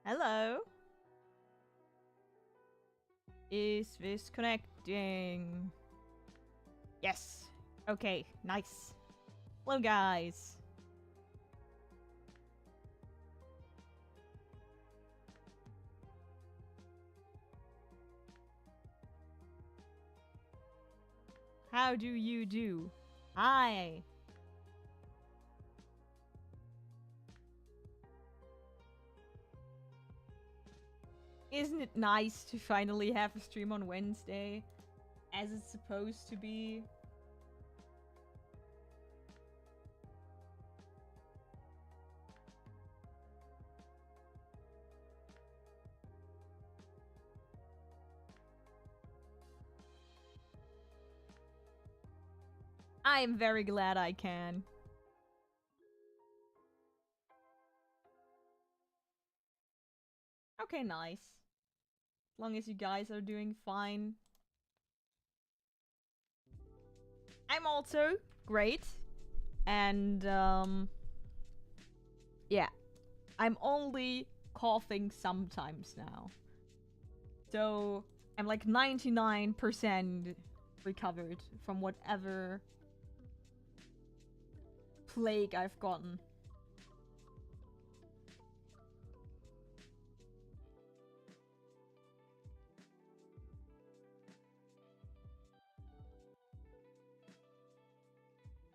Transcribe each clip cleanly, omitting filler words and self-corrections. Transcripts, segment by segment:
Hello. Is this connecting? Yes. Okay, nice. Hello, guys. How do you do? Hi. Isn't it nice to finally have a stream on Wednesday, as it's supposed to be? I am very glad I can. Okay, nice. As long as you guys are doing fine. I'm also great. And, yeah. I'm only coughing sometimes now. So, I'm like 99% recovered from whatever plague I've gotten.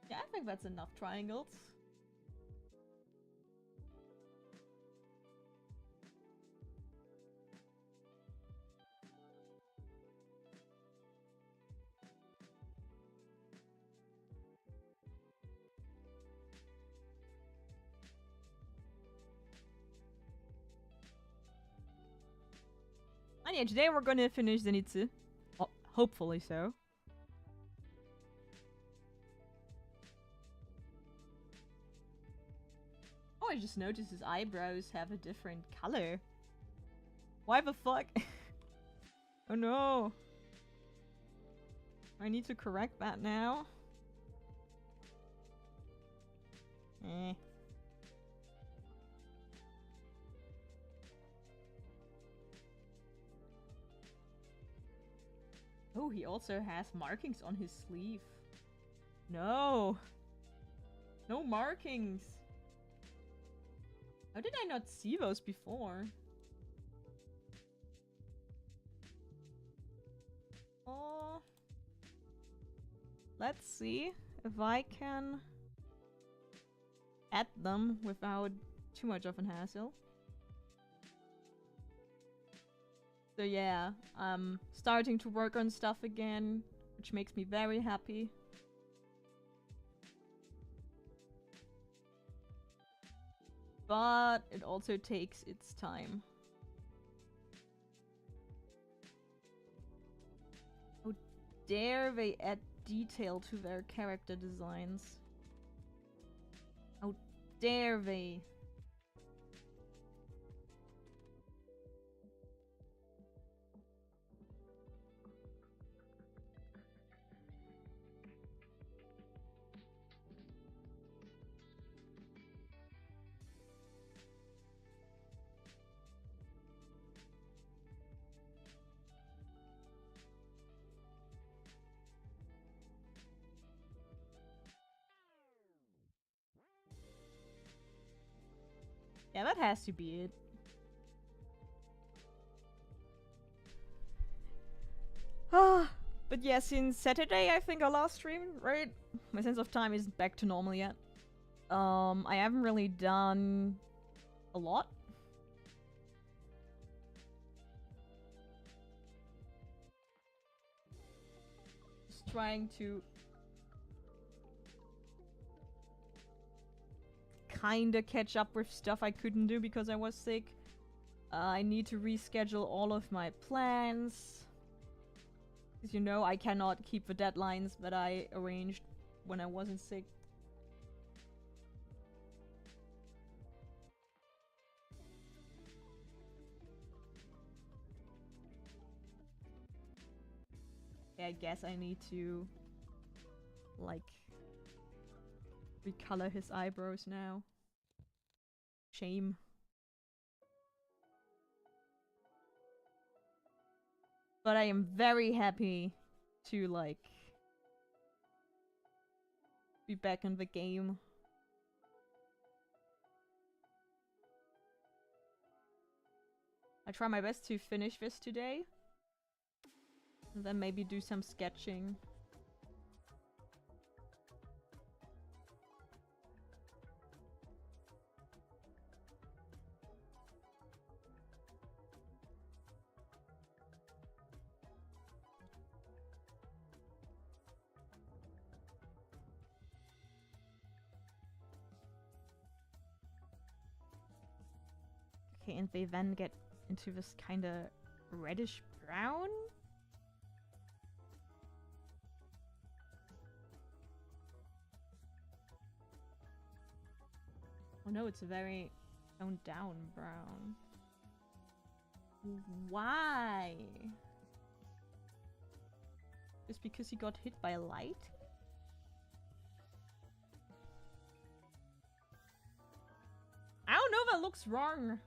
Yeah, I think that's enough triangles. And yeah, today we're gonna finish Zenitsu. Oh, hopefully so. Oh, I just noticed his eyebrows have a different color. Why the fuck? Oh no. I need to correct that now. Eh. Oh, he also has markings on his sleeve. No. No markings. How did I not see those before? Oh. Let's see if I can add them without too much of an hassle. So yeah, I'm starting to work on stuff again, which makes me very happy. But it also takes its time. How dare they add detail to their character designs? How dare they? Yeah, that has to be it. Ah, but yeah, since Saturday, I think our last stream, right? My sense of time isn't back to normal yet. I haven't really done a lot. Just trying to kinda catch up with stuff I couldn't do because I was sick. I need to reschedule all of my plans. Because you know, I cannot keep the deadlines that I arranged when I wasn't sick. Yeah, I guess I need to, like, recolor his eyebrows now. Shame. But I am very happy to, like, be back in the game. I try my best to finish this today. And then maybe do some sketching. Okay, and they then get into this kind of reddish brown. Oh no, it's a very toned down brown. Why? Just because he got hit by light? I don't know, that looks wrong.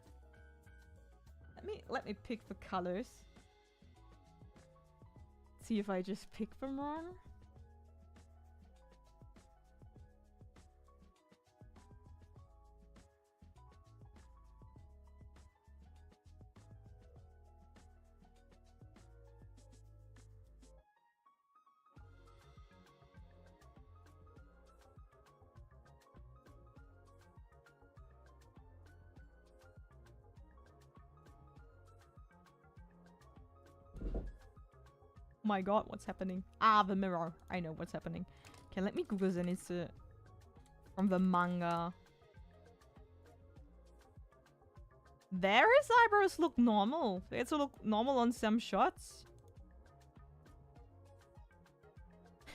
Let me pick the colors. See if I just pick them wrong. Oh my god, what's happening? Ah, the mirror. I know what's happening. Okay, let me Google Zenitsu from the manga. There his eyebrows look normal. They also look normal on some shots.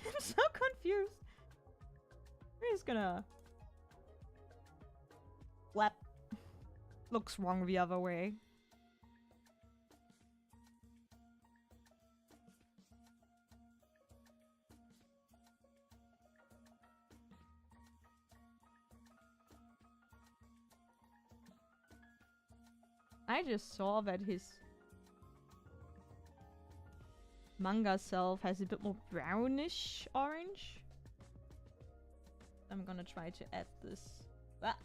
I'm so confused. We're just gonna... Flap. Looks wrong the other way. I just saw that his manga self has a bit more brownish orange. I'm gonna try to add this. Ah.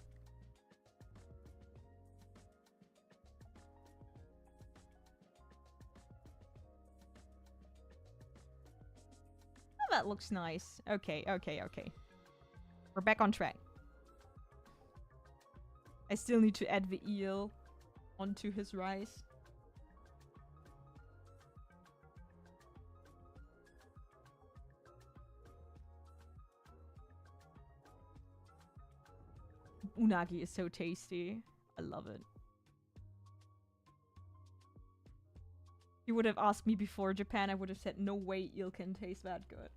Oh, that looks nice. Okay, okay, okay. We're back on track. I still need to add the eel onto his rice. Unagi is so tasty. I love it. You would have asked me before Japan, I would have said no way eel can taste that good.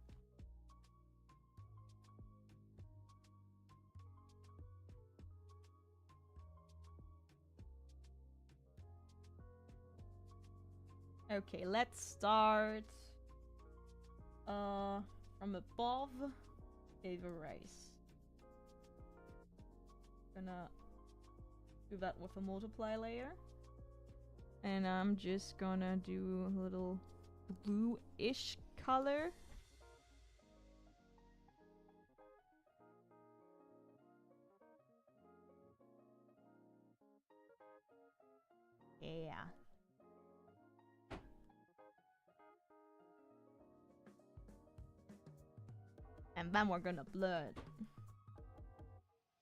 Okay, let's start from above. Okay, the rice. Gonna do that with a multiply layer. And I'm just gonna do a little blue-ish color. Yeah. And then we're gonna blur it.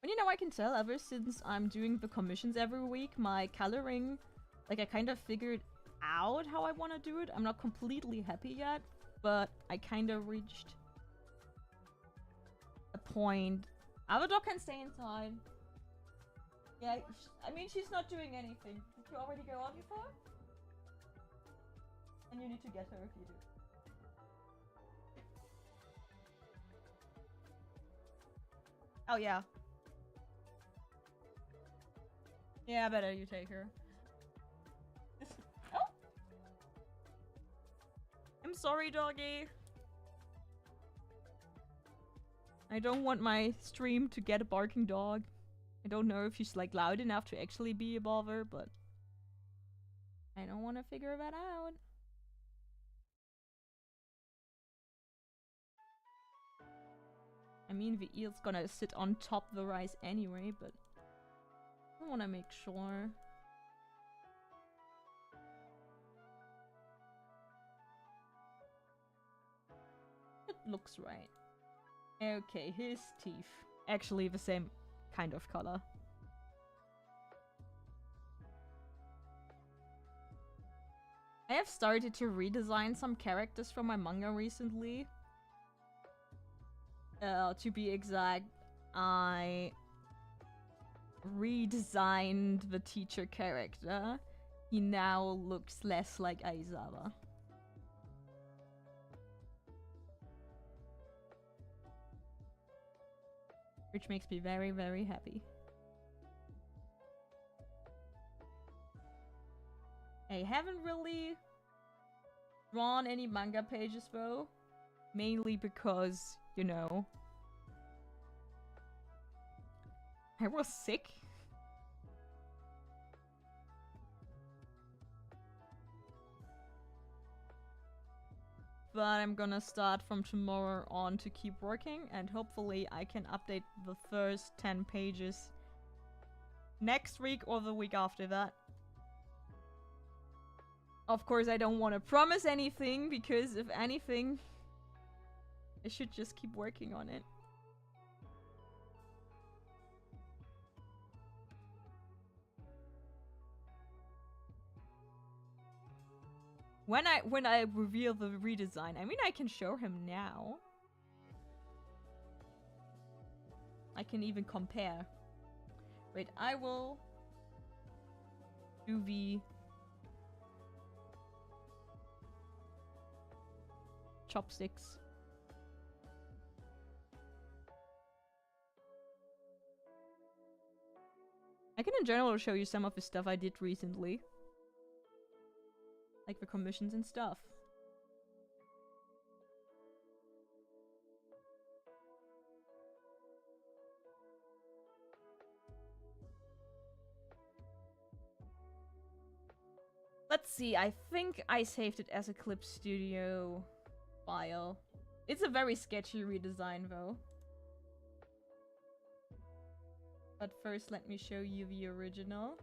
And you know, I can tell ever since I'm doing the commissions every week, my coloring, like I kind of figured out how I want to do it. I'm not completely happy yet, but I kind of reached a point. Our dog can stay inside. Yeah, I mean, she's not doing anything. Did you already go out before? And you need to get her if you do. Oh, yeah. Yeah, better you take her. Oh! I'm sorry, doggy. I don't want my stream to get a barking dog. I don't know if she's like loud enough to actually be a bother, but I don't want to figure that out. mean, the eel's gonna sit on top of the rice anyway, but I wanna make sure. It looks right. Okay, his teeth. Actually the same kind of color. I have started to redesign some characters from my manga recently. To be exact, I redesigned the teacher character. He now looks less like Aizawa. Which makes me very, very happy. I haven't really drawn any manga pages though. Mainly because, you know, I was sick. But I'm gonna start from tomorrow on to keep working, and hopefully I can update the first 10 pages next week or the week after that. Of course, I don't want to promise anything, because if anything, I should just keep working on it. When I reveal the redesign, I mean, I can show him now. I can even compare. Wait, I will do the chopsticks. I can in general show you some of the stuff I did recently. Like the commissions and stuff. Let's see, I think I saved it as a Clip Studio file. It's a very sketchy redesign though. But first let me show you the original.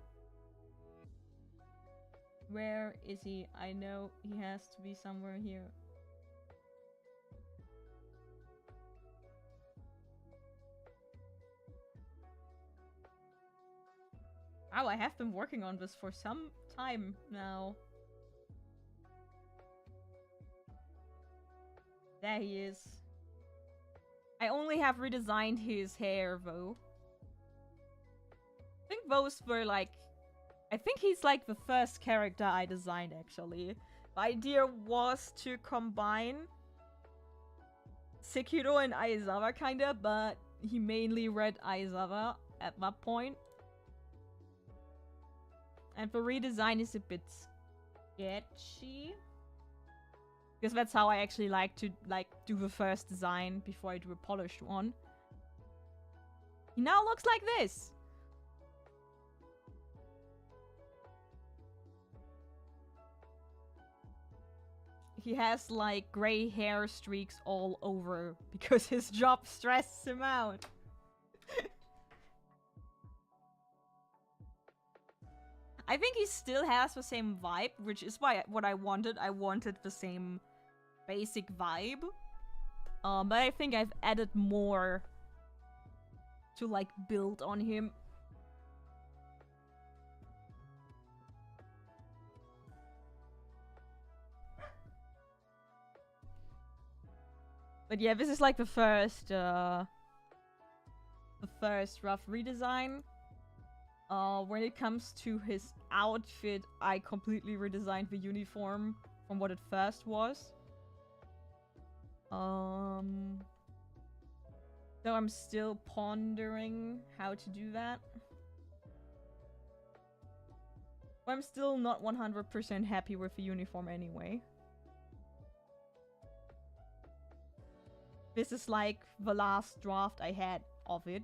Where is he? I know he has to be somewhere here. Wow, I have been working on this for some time now. There he is. I only have redesigned his hair though. I think those were like... I think he's like the first character I designed actually. The idea was to combine Sekiro and Aizawa kinda, but he mainly read Aizawa at that point. And the redesign is a bit sketchy. Because that's how I actually like to do the first design before I do a polished one. He now looks like this. He has like gray hair streaks all over because his job stresses him out. I think he still has the same vibe, which is what I wanted. I wanted the same basic vibe. But I think I've added more to like build on him. But yeah, this is like the first rough redesign. When it comes to his outfit, I completely redesigned the uniform from what it first was. So I'm still pondering how to do that. I'm still not 100% happy with the uniform anyway. This is like the last draft I had of it.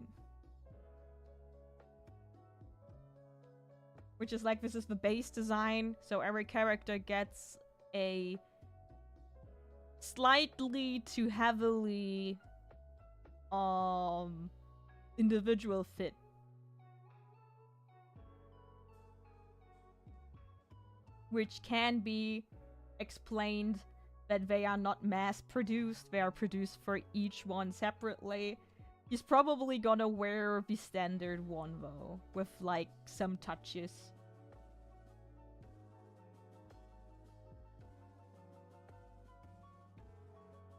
Which is like, this is the base design, so every character gets a slightly too heavily individual fit. Which can be explained that they are not mass produced, they are produced for each one separately. He's probably gonna wear the standard one though, with like some touches.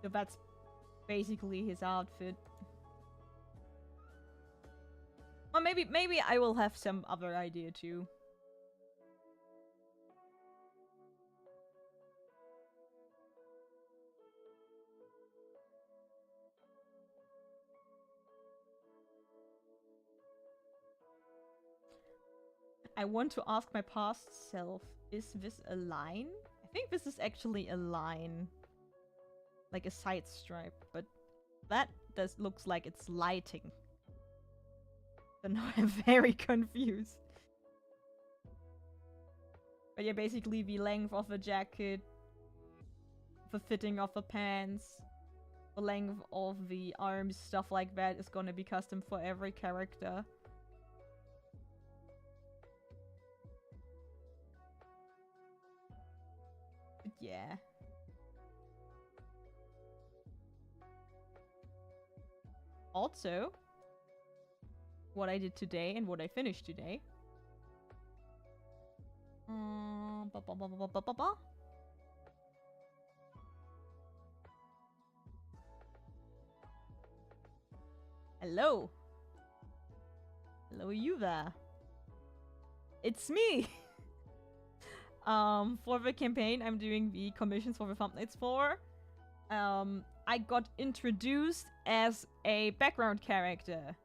So that's basically his outfit. Or maybe I will have some other idea too. I want to ask my past self, is this a line? I think this is actually a line. Like a side stripe, but that looks like it's lighting. So now I'm very confused. But yeah, basically the length of the jacket, the fitting of the pants, the length of the arms, stuff like that is gonna be custom for every character. But yeah. Also, what I did today and what I finished today. Hello. Hello, you there. It's me. For the campaign I'm doing the commissions for the thumbnails for, I got introduced as a background character.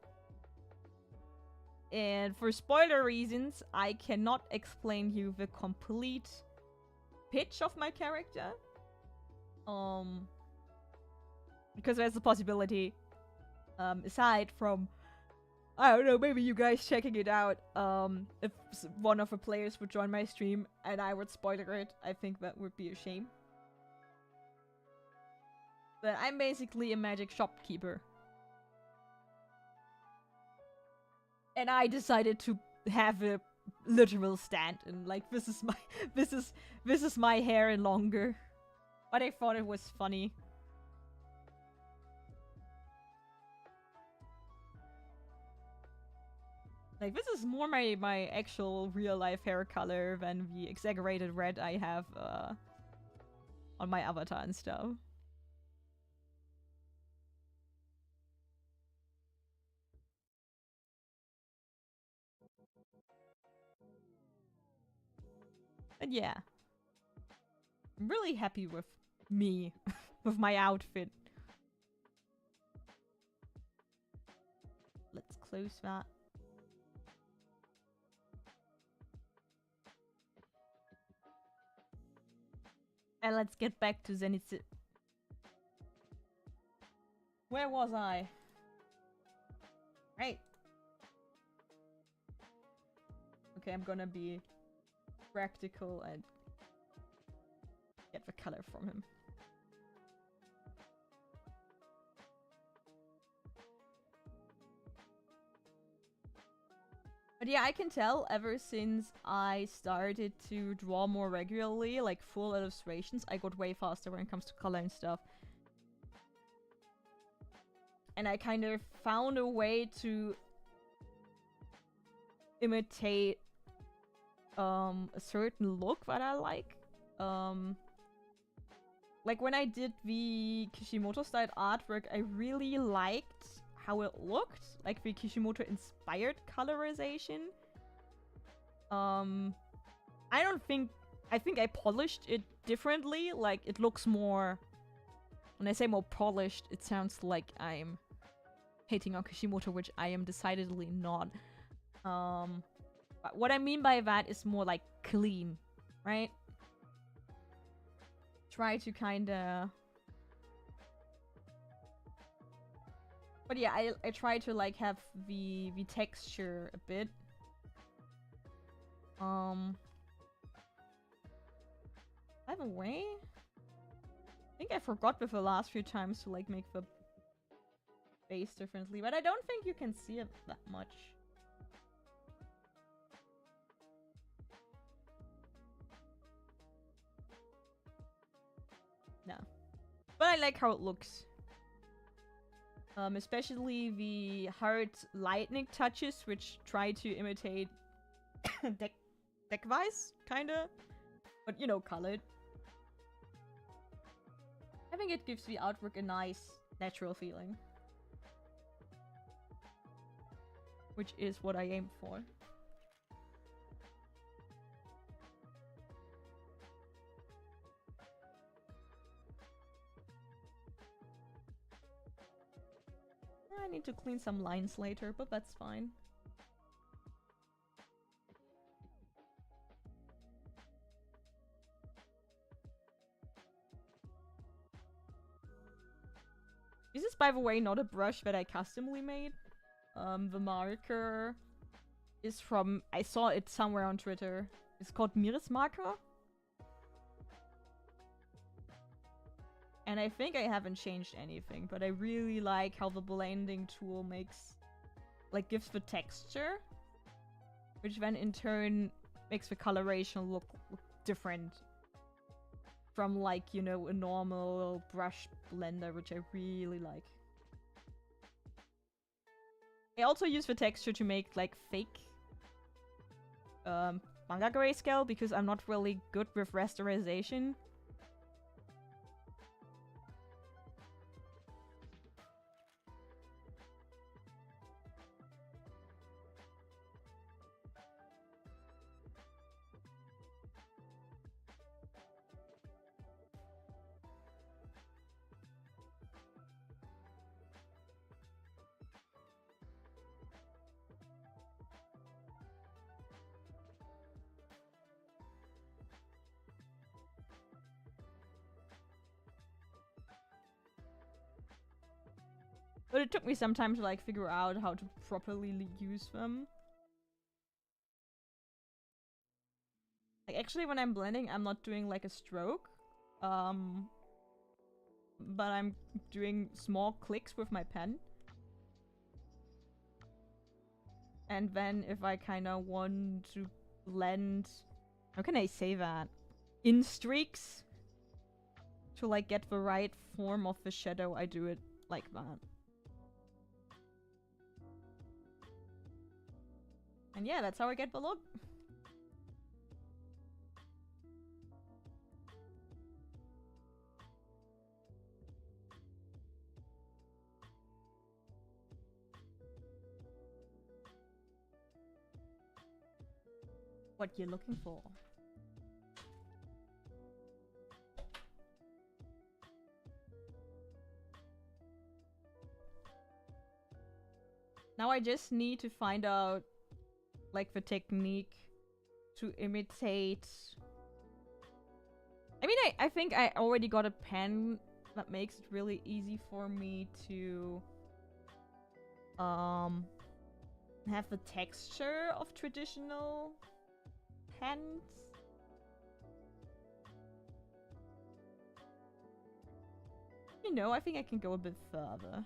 And for spoiler reasons, I cannot explain you the complete pitch of my character. Because there's a possibility, aside from, I don't know, maybe you guys checking it out, if one of the players would join my stream and I would spoiler it, I think that would be a shame. But I'm basically a magic shopkeeper. And I decided to have a literal stand and like this is my hair and longer. But I thought it was funny. Like this is more my actual real life hair color than the exaggerated red I have on my avatar and stuff. And yeah. I'm really happy with me. With my outfit. Let's close that. And let's get back to Zenitsu. Where was I? Right. Okay, I'm gonna be practical and get the color from him. But yeah, I can tell ever since I started to draw more regularly, like full illustrations, I got way faster when it comes to color and stuff. And I kind of found a way to imitate a certain look that I like. Like when I did the Kishimoto style artwork, I really liked how it looked, like the Kishimoto inspired colorization. I think I polished it differently, like it looks more, when I say more polished, it sounds like I'm hating on Kishimoto, which I am decidedly not. But what I mean by that is more like clean, right? Try to kinda... But yeah, I try to like have the texture a bit. By the way, I think I forgot with the last few times to like make the face differently, but I don't think you can see it that much. No. But I like how it looks. Especially the hard lightning touches, which try to imitate deck-wise, kinda. But, you know, colored. I think it gives the artwork a nice, natural feeling. Which is what I aim for. I need to clean some lines later, but that's fine. This is, by the way, not a brush that I customly made. The marker is from... I saw it somewhere on Twitter. It's called Miris marker. And I think I haven't changed anything, but I really like how the blending tool makes... like, gives the texture. Which then, in turn, makes the coloration look different. From, like, you know, a normal brush blender, which I really like. I also use the texture to make, like, fake manga grayscale, because I'm not really good with rasterization. But it took me some time to, like, figure out how to properly use them. Like, actually, when I'm blending, I'm not doing, like, a stroke. But I'm doing small clicks with my pen. And then if I kind of want to blend... How can I say that? In streaks? To, like, get the right form of the shadow, I do it like that. And yeah, that's how I get the look. What you're looking for. Now I just need to find out, like, the technique to imitate... I mean, I think I already got a pen that makes it really easy for me to have the texture of traditional pens. You know, I think I can go a bit further.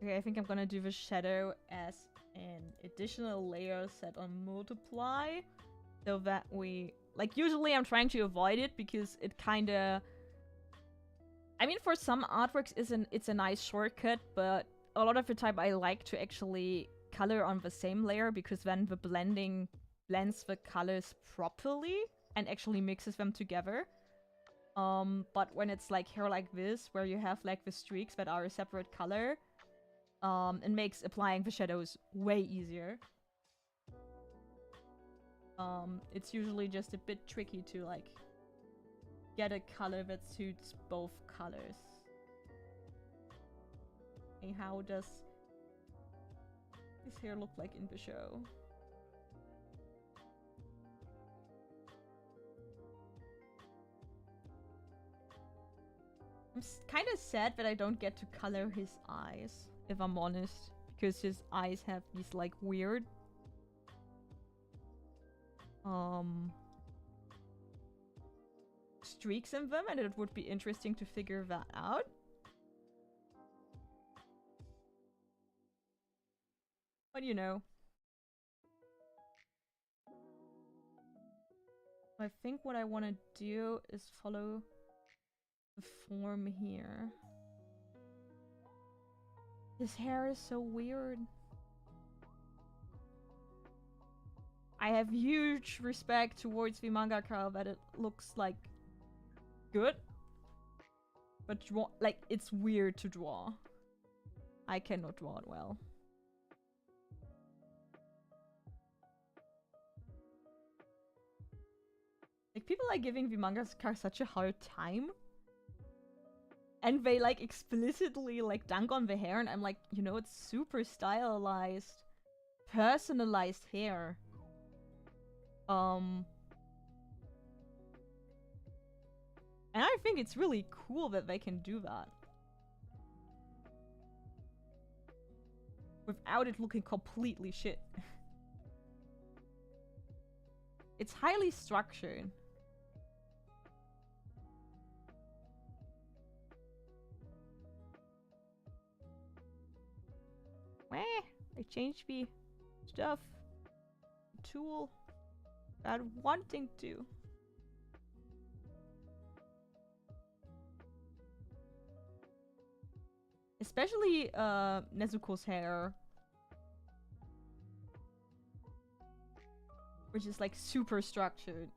Okay, I think I'm gonna do the shadow as an additional layer set on multiply. So that we... Like, usually I'm trying to avoid it because it kinda... I mean, for some artworks, it's a nice shortcut, but a lot of the time I like to actually color on the same layer because then the blending blends the colors properly and actually mixes them together. But when it's like hair like this, where you have like the streaks that are a separate color, it makes applying the shadows way easier. It's usually just a bit tricky to like get a color that suits both colors. Hey, how does his hair look like in the show? I'm kind of sad that I don't get to color his eyes, if I'm honest. Because his eyes have these, like, weird... streaks in them, and it would be interesting to figure that out. But you know. I think what I want to do is follow the form here. His hair is so weird. I have huge respect towards the mangaka that it looks like good. But draw, like, it's weird to draw. I cannot draw it well. Like, people are giving the mangaka such a hard time. And they, like, explicitly, like, dunk on the hair, and I'm like, you know, it's super stylized, personalized hair. And I think it's really cool that they can do that. Without it looking completely shit. It's highly structured. Meh, I changed the stuff. Tool. Without wanting to. Especially Nezuko's hair. Which is like super structured.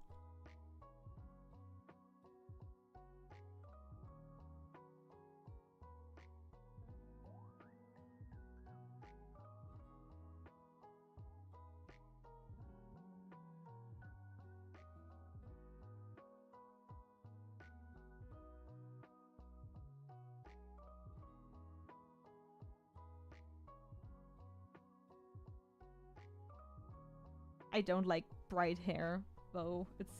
I don't like bright hair, though. It's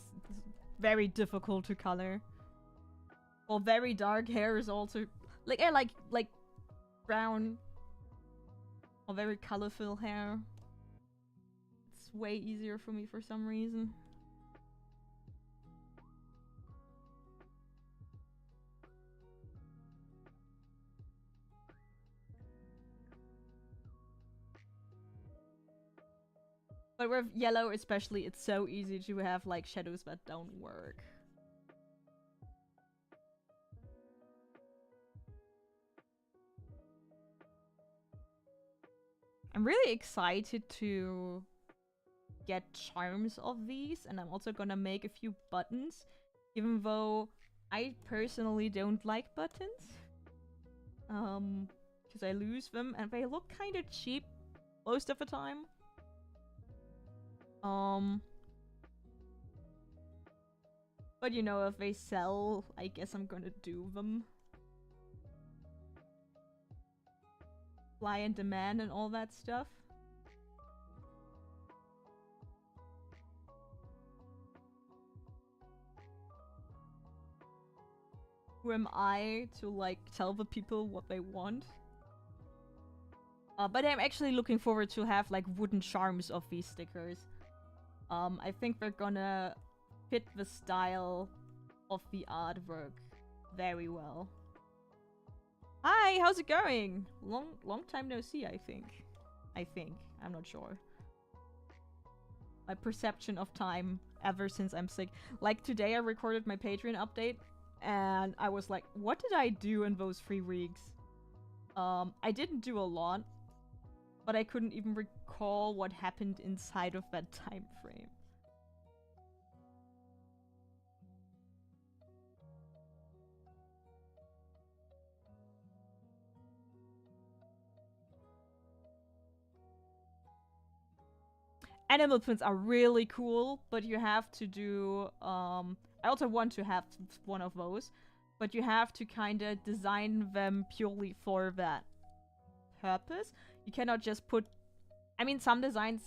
very difficult to color. Or very dark hair is also... Like, I like brown or very colorful hair. It's way easier for me for some reason. But with yellow especially, it's so easy to have like shadows that don't work. I'm really excited to get charms of these, and I'm also gonna make a few buttons, even though I personally don't like buttons. Because I lose them, and they look kind of cheap most of the time. But you know, if they sell, I guess I'm gonna do them. Supply and demand and all that stuff. Who am I to like tell the people what they want? But I'm actually looking forward to have like wooden charms of these stickers. I think they're gonna fit the style of the artwork very well. Hi, how's it going? Long time no see, I think. I'm not sure. My perception of time ever since I'm sick. Like today I recorded my Patreon update and I was like, what did I do in those 3 weeks? I didn't do a lot, but I couldn't even recall what happened inside of that time frame. Animal prints are really cool, but you have to do, I also want to have one of those, but you have to kind of design them purely for that. purpose. You cannot just put... I mean, some designs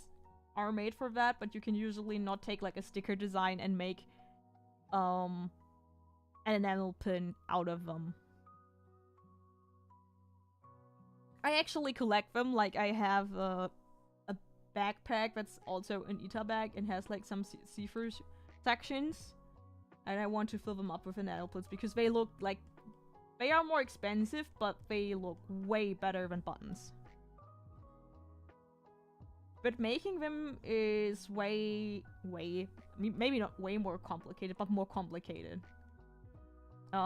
are made for that, but you can usually not take like a sticker design and make an enamel pin out of them. I actually collect them. Like, I have a backpack that's also an Ita bag and has like some see-through sections. And I want to fill them up with enamel pins because they look like... They are more expensive, but they look way better than buttons. But making them is way, maybe not way more complicated, but more complicated.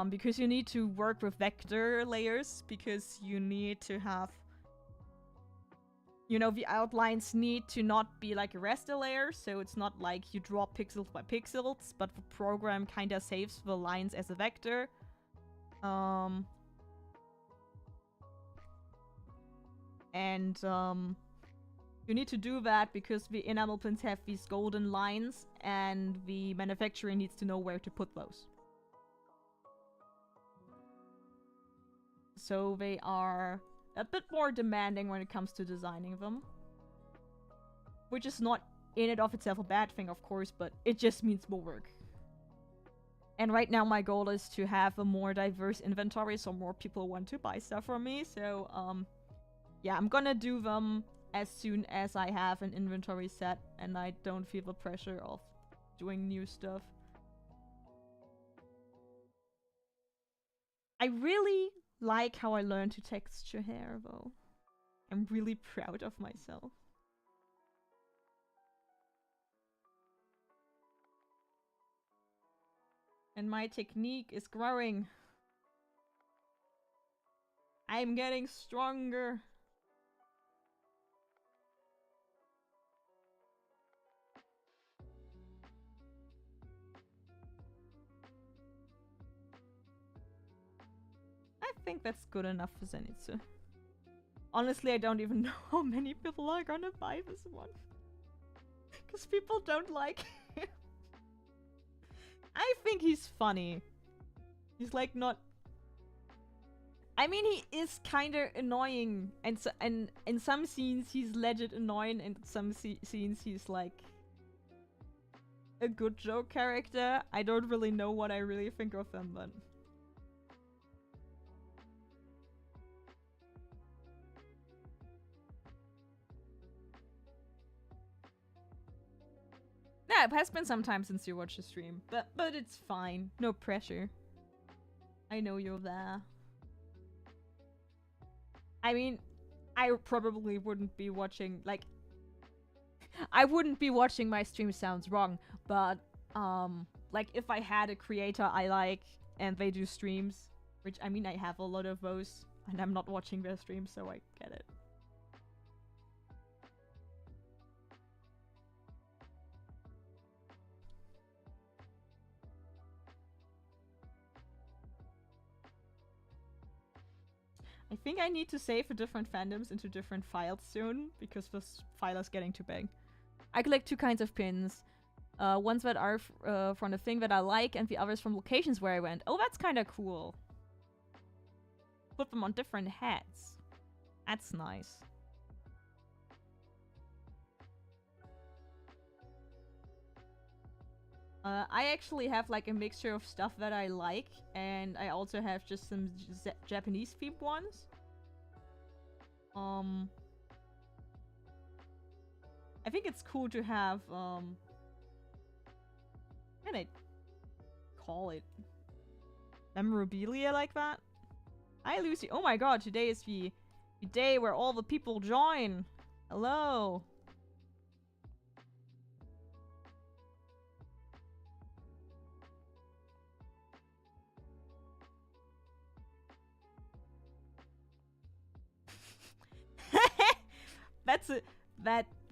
Because you need to work with vector layers, because you need to have... You know, the outlines need to not be like a raster layer, so it's not like you draw pixels by pixels, but the program kinda saves the lines as a vector. You need to do that because the enamel pins have these golden lines, and the manufacturer needs to know where to put those. So they are a bit more demanding when it comes to designing them. Which is not in and of itself a bad thing, of course, but it just means more work. And right now my goal is to have a more diverse inventory so more people want to buy stuff from me. So, yeah, I'm gonna do them as soon as I have an inventory set and I don't feel the pressure of doing new stuff. I really like how I learned to texture hair, though. I'm really proud of myself. And my technique is growing. I'm getting stronger. I think that's good enough for Zenitsu. Honestly, I don't even know how many people are gonna buy this one. Because people don't like him. I think he's funny. He's like not... I mean, he is kinda annoying. And in some scenes he's legit annoying, and in some scenes he's like... a good joke character. I don't really know what I really think of him, but... Yeah, it has been some time since you watched the stream, but it's fine. No pressure. I know you're there. I mean, I probably wouldn't be watching, like... I wouldn't be watching my stream, sounds wrong, but, like, if I had a creator I like, and they do streams, which, I mean, I have a lot of those, and I'm not watching their streams, so I get it. I think I need to save the different fandoms into different files soon, because this file is getting too big. I collect two kinds of pins. Ones that are from the thing that I like, and the others from locations where I went. Oh, that's kinda cool. Put them on different hats. That's nice. I actually have like a mixture of stuff that I like, and I also have just some Japanese themed ones. I think it's cool to have, what can I call it? Memorabilia like that? Hi, Lucy. Oh my god, today is the day where all the people join. Hello.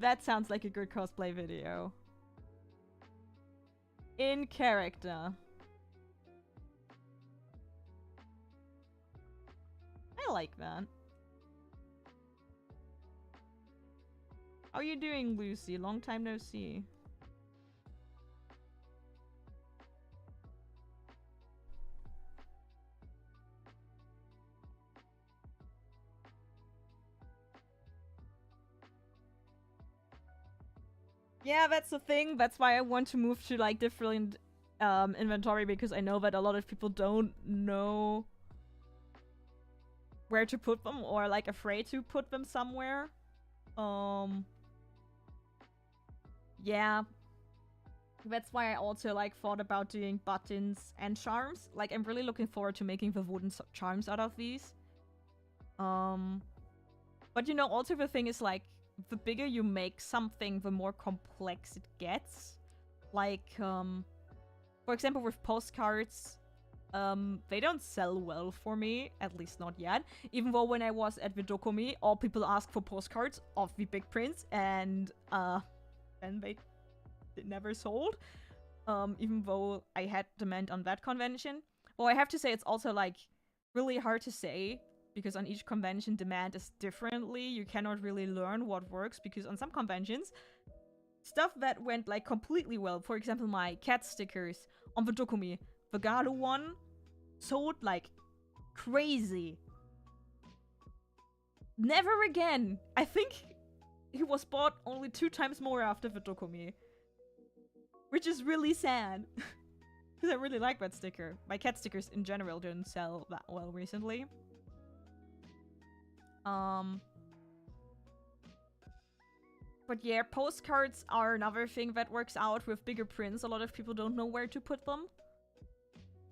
That sounds like a good cosplay video. In character. I like that. How are you doing, Lucy? Long time no see. Yeah, that's the thing. That's why I want to move to like different inventory, because I know that a lot of people don't know where to put them or like afraid to put them somewhere. Yeah. That's why I also like thought about doing buttons and charms. Like I'm really looking forward to making the wooden charms out of these. But you know, also the thing is like the bigger you make something, the more complex it gets. Like for example with postcards, they don't sell well for me, at least not yet. Even though when I was at the Dokumi, all people ask for postcards of the big prints, and then they never sold. Even though I had demand on that convention. Well, I have to say it's also like really hard to say, because on each convention demand is differently. You cannot really learn what works, because on some conventions, stuff that went like completely well, for example my cat stickers on the Dokumi, the Galu one sold like crazy. Never again. I think he was bought only 2 times more after the Dokumi, which is really sad. Because I really like that sticker. My cat stickers in general didn't sell that well recently. But yeah, postcards are another thing that works out with bigger prints. A lot of people don't know where to put them.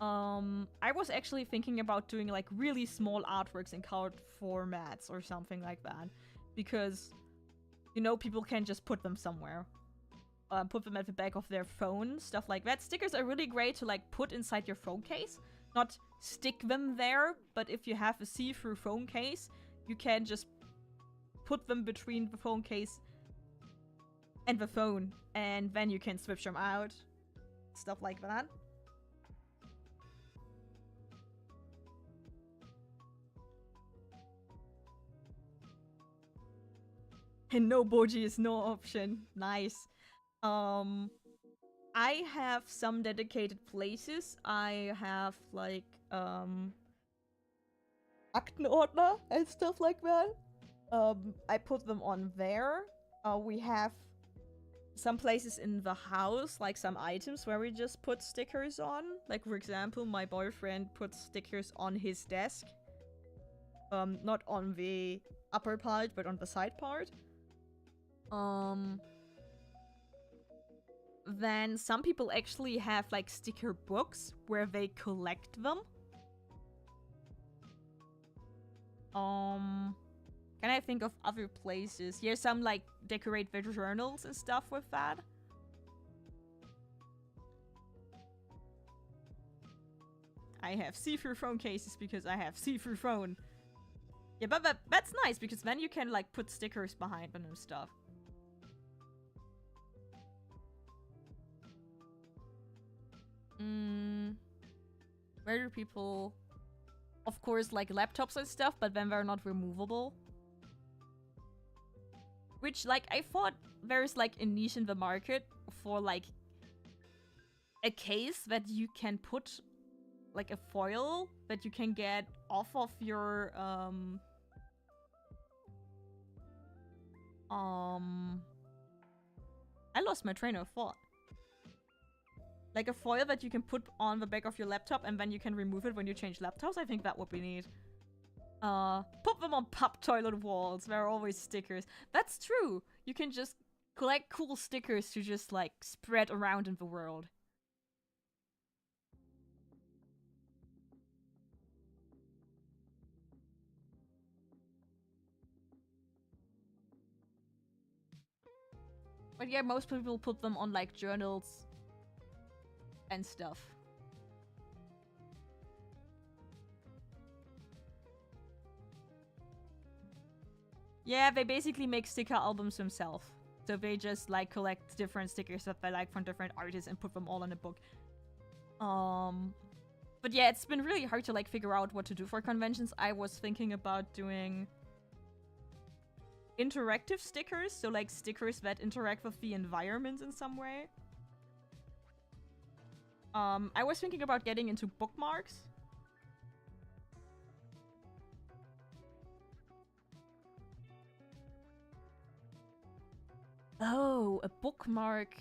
I was actually thinking about doing like really small artworks in card formats or something like that. Because, you know, people can just put them somewhere. Put them at the back of their phone, stuff like that. Stickers are really great to like put inside your phone case. Not stick them there, but if you have a see-through phone case, you can just put them between the phone case and the phone, and then you can switch them out. Stuff like that. And no boji is no option. Nice. I have some dedicated places. I have like Aktenordner and stuff like that. I put them on there. We have some places in the house, like some items where we just put stickers on. Like for example, my boyfriend puts stickers on his desk. Not on the upper part, but on the side part. Then some people actually have like sticker books where they collect them. Can I think of other places? Here's some like decorate their journals and stuff with that. I have see-through phone cases because I have see-through phone. Yeah, but that's nice because then you can like put stickers behind them and stuff. Where do people... Of course, like laptops and stuff, but then they're not removable. Which, like, I thought there's like a niche in the market for like a case that you can put like a foil that you can get off of your I lost my train of thought. Like a foil that you can put on the back of your laptop and then you can remove it when you change laptops. I think that would be neat. Put them on pub toilet walls. There are always stickers. That's true. You can just collect cool stickers to just like spread around in the world. But yeah, most people put them on like journals and stuff. Yeah, they basically make sticker albums themselves. So they just like collect different stickers that they like from different artists and put them all in a book. But yeah, it's been really hard to like figure out what to do for conventions. I was thinking about doing interactive stickers, so like stickers that interact with the environment in some way. I was thinking about getting into bookmarks. Oh, a bookmark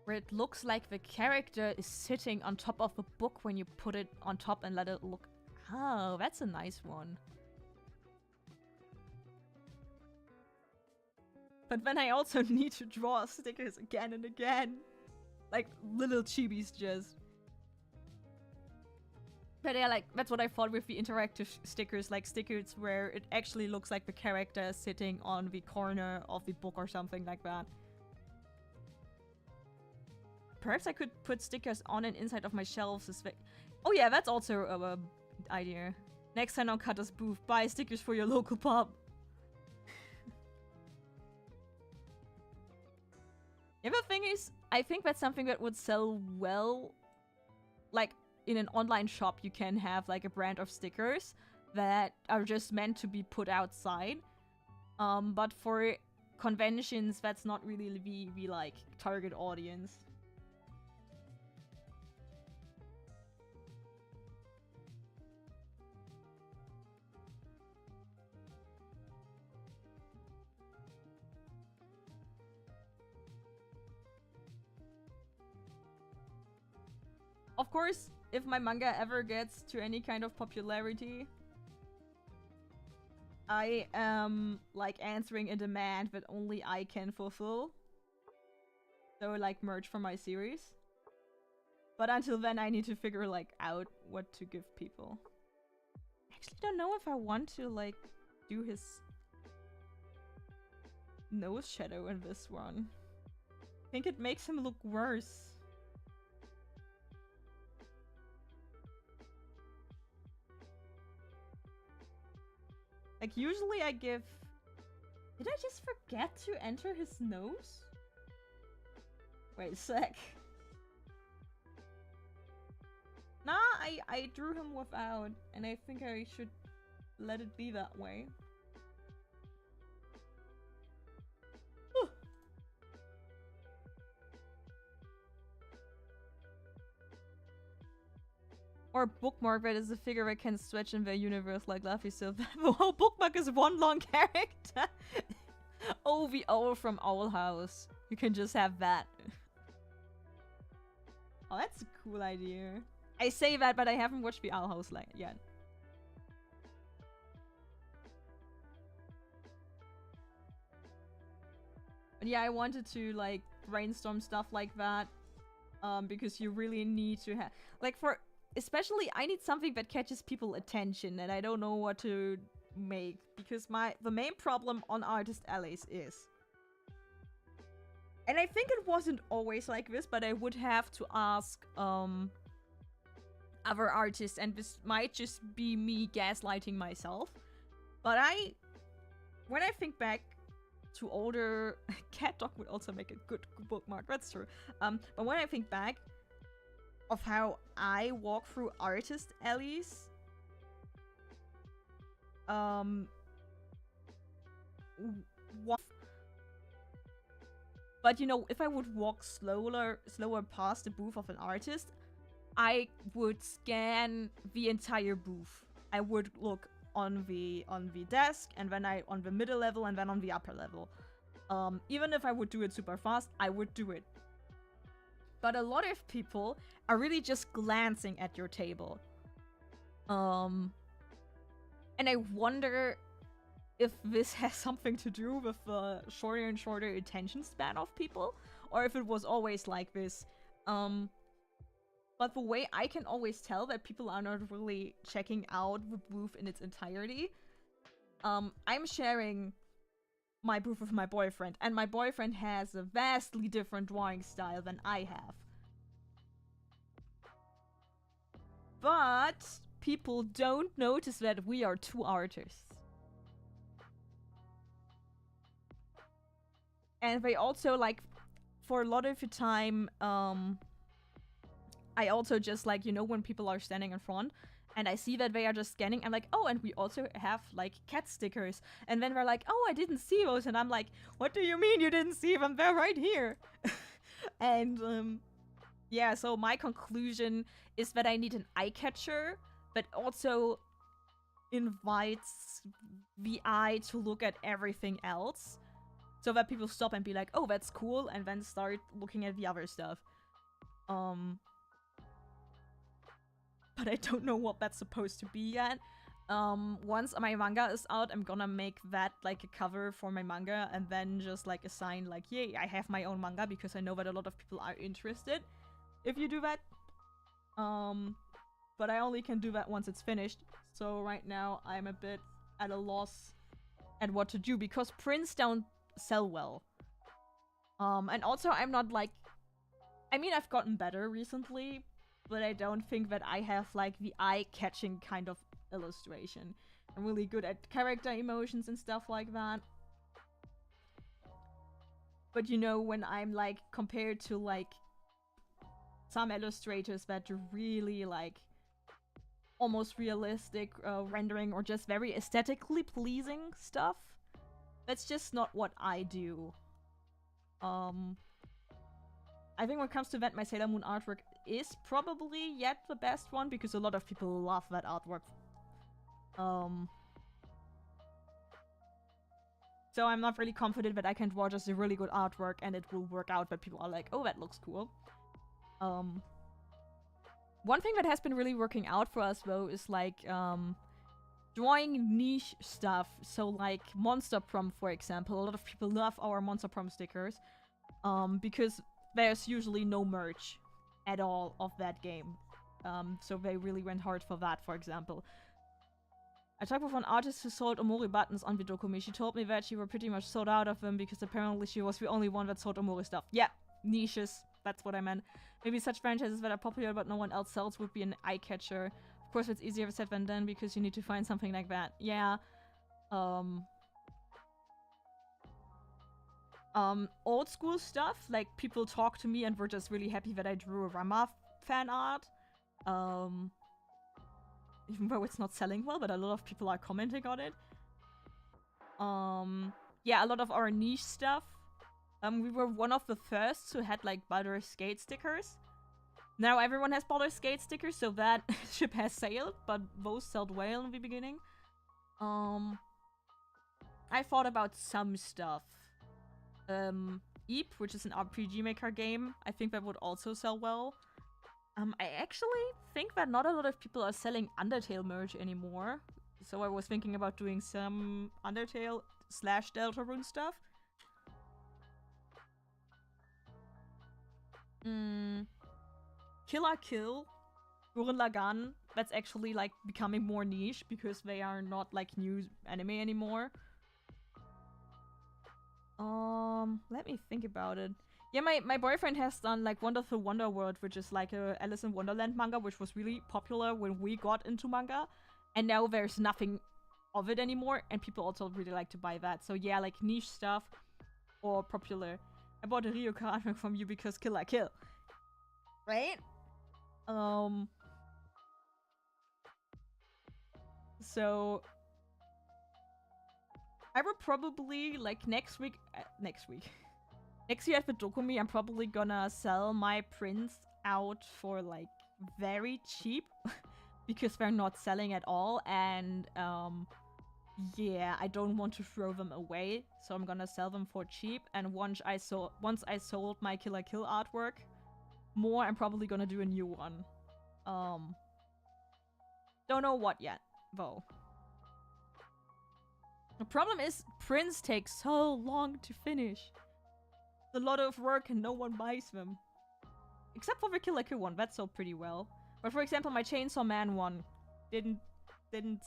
where it looks like the character is sitting on top of a book when you put it on top and let it look. Oh, that's a nice one. But then I also need to draw stickers again and again. Like little chibis just. But yeah, like, that's what I thought with the interactive stickers, like stickers where it actually looks like the character is sitting on the corner of the book or something like that. Perhaps I could put stickers on and inside of my shelves. Oh yeah, that's also a idea. Next time on Katta's booth, buy stickers for your local pub. The other thing is, I think that's something that would sell well. Like, in an online shop, you can have like a brand of stickers that are just meant to be put outside. But for conventions, that's not really the like target audience. Of course, if my manga ever gets to any kind of popularity, I am like answering a demand that only I can fulfill. So like merch for my series. But until then I need to figure like out what to give people. I actually don't know if I want to like do his nose shadow in this one. I think it makes him look worse. Like, usually I give... Did I just forget to enter his nose? Wait a sec. Nah, I drew him without, and I think I should let it be that way. Or bookmark that is a figure that can stretch in their universe like Luffy, so the whole bookmark is one long character. Oh, the owl from Owl House. You can just have that. Oh, that's a cool idea. I say that, but I haven't watched the Owl House yet. But yeah, I wanted to like brainstorm stuff like that. Because you really need to have like for especially I need something that catches people's attention, and I don't know what to make because the main problem on Artist Allies is, and I think it wasn't always like this, but I would have to ask other artists, and this might just be me gaslighting myself, but when I think back to older Cat Dog would also make a good bookmark, that's true. But when I think back of how I walk through Artist Alleys, but you know, if I would walk slower past the booth of an artist, I would scan the entire booth. I would look on the desk, and then on the middle level, and then on the upper level. Even if I would do it super fast, I would do it. But a lot of people are really just glancing at your table. And I wonder if this has something to do with the shorter and shorter attention span of people, or if it was always like this. But the way I can always tell that people are not really checking out the booth in its entirety, I'm sharing my booth with my boyfriend, and my boyfriend has a vastly different drawing style than I have. But people don't notice that we are two artists. And they also, like, for a lot of the time, I also just, like, you know, when people are standing in front, and I see that they are just scanning, I'm like, oh, and we also have, like, cat stickers. And then they're like, oh, I didn't see those. And I'm like, what do you mean you didn't see them? They're right here. And, yeah, so my conclusion is that I need an eye catcher that also invites the eye to look at everything else. So that people stop and be like, oh, that's cool, and then start looking at the other stuff. But I don't know what that's supposed to be yet. Once my manga is out, I'm gonna make that like a cover for my manga and then just like assign like, yay, I have my own manga, because I know that a lot of people are interested if you do that. But I only can do that once it's finished. So right now I'm a bit at a loss at what to do, because prints don't sell well. And also I'm not like, I mean, I've gotten better recently, but I don't think that I have like the eye-catching kind of illustration. I'm really good at character emotions and stuff like that. But you know, when I'm like compared to like some illustrators that do really like almost realistic rendering or just very aesthetically pleasing stuff, that's just not what I do. I think when it comes to that, my Sailor Moon artwork is probably yet the best one, because a lot of people love that artwork. So I'm not really confident that I can draw just a really good artwork and it will work out, but people are like, oh, that looks cool. One thing that has been really working out for us, though, is like drawing niche stuff. So like Monster Prom, for example. A lot of people love our Monster Prom stickers, because there's usually no merch at all of that game. So they really went hard for that, for example. I talked with an artist who sold Omori buttons on Vidokumi. She told me that she were pretty much sold out of them, because apparently she was the only one that sold Omori stuff. Yeah, niches. That's what I meant. Maybe such franchises that are popular but no one else sells would be an eye-catcher. Of course, it's easier said than done, because you need to find something like that. Yeah. Old school stuff, like people talk to me and were just really happy that I drew a Rama fan art. Even though it's not selling well, but a lot of people are commenting on it. Yeah, a lot of our niche stuff. We were one of the first who had like Baldur's Gate stickers. Now everyone has Baldur's Gate stickers, so that ship has sailed, but those sold well in the beginning. I thought about some stuff. Eep, which is an RPG Maker game. I think that would also sell well. I actually think that not a lot of people are selling Undertale merch anymore. So I was thinking about doing some Undertale / Deltarune stuff. Kill la Kill, Gurren Lagann, that's actually like becoming more niche because they are not like new anime anymore. Let me think about it. Yeah, my boyfriend has done like Wonderful Wonder World, which is like a Alice in Wonderland manga, which was really popular when we got into manga. And now there's nothing of it anymore, and people also really like to buy that. So yeah, like niche stuff or popular. I bought a Ryoka artwork from you because Kill la Kill. Right? So I would probably like next year at the Dokumi, I'm probably gonna sell my prints out for like very cheap because they're not selling at all, and yeah, I don't want to throw them away, so I'm gonna sell them for cheap. And once I sold my Kill la Kill artwork more, I'm probably gonna do a new one. Don't know what yet, though. The problem is prints take so long to finish. It's a lot of work and no one buys them. Except for the Kill la Kill one, that sold pretty well. But for example, my Chainsaw Man one didn't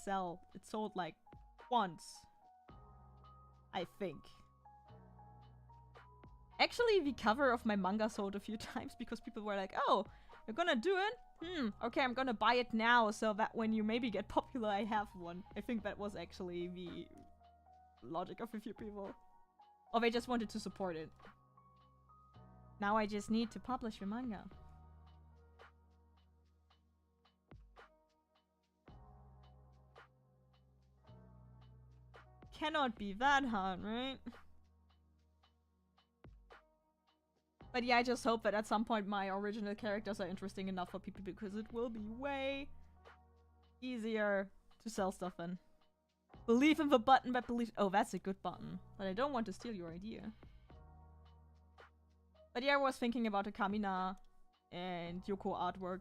sell. It sold like once, I think. Actually, the cover of my manga sold a few times because people were like, oh, you're gonna do it? Okay, I'm gonna buy it now so that when you maybe get popular, I have one. I think that was actually the logic of a few people. Or they just wanted to support it. Now I just need to publish your manga. Cannot be that hard, right? But yeah, I just hope that at some point my original characters are interesting enough for people, because it will be way easier to sell stuff in. Believe in the button that believes. Oh, that's a good button. But I don't want to steal your idea. But yeah, I was thinking about the Kamina and Yoko artwork.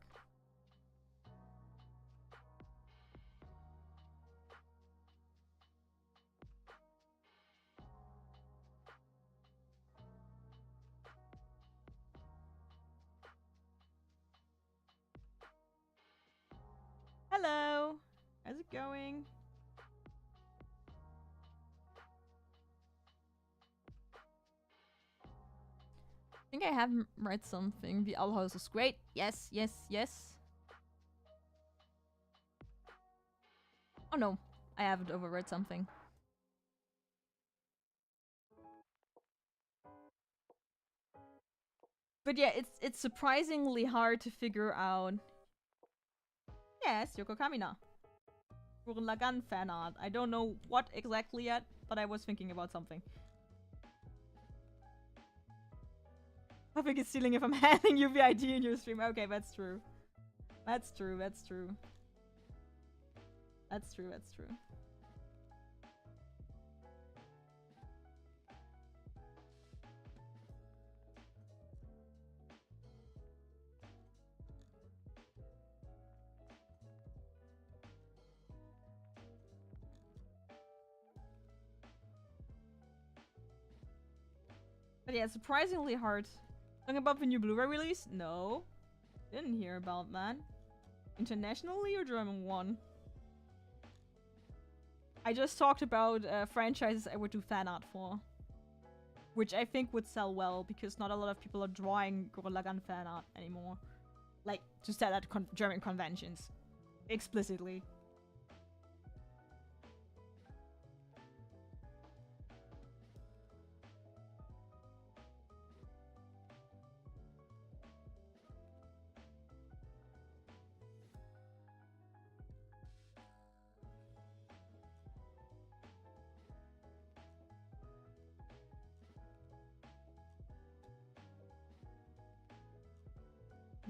Hello! How's it going? I think I haven't read something. The Owl House is great. Yes, yes, yes. Oh no, I haven't overread something. But yeah, it's surprisingly hard to figure out. Yes, Yoko Kamina. Gurren Lagann fan art. I don't know what exactly yet, but I was thinking about something. I think it's stealing if I'm handing you the idea in your stream. Okay, that's true. That's true, that's true. That's true, that's true. But yeah, surprisingly hard. Talking about the new Blu-ray release? No. Didn't hear about that. Internationally or German one? I just talked about franchises I would do fan art for. Which I think would sell well, because not a lot of people are drawing Gurren Lagann fan art anymore. Like, to sell at German conventions. Explicitly.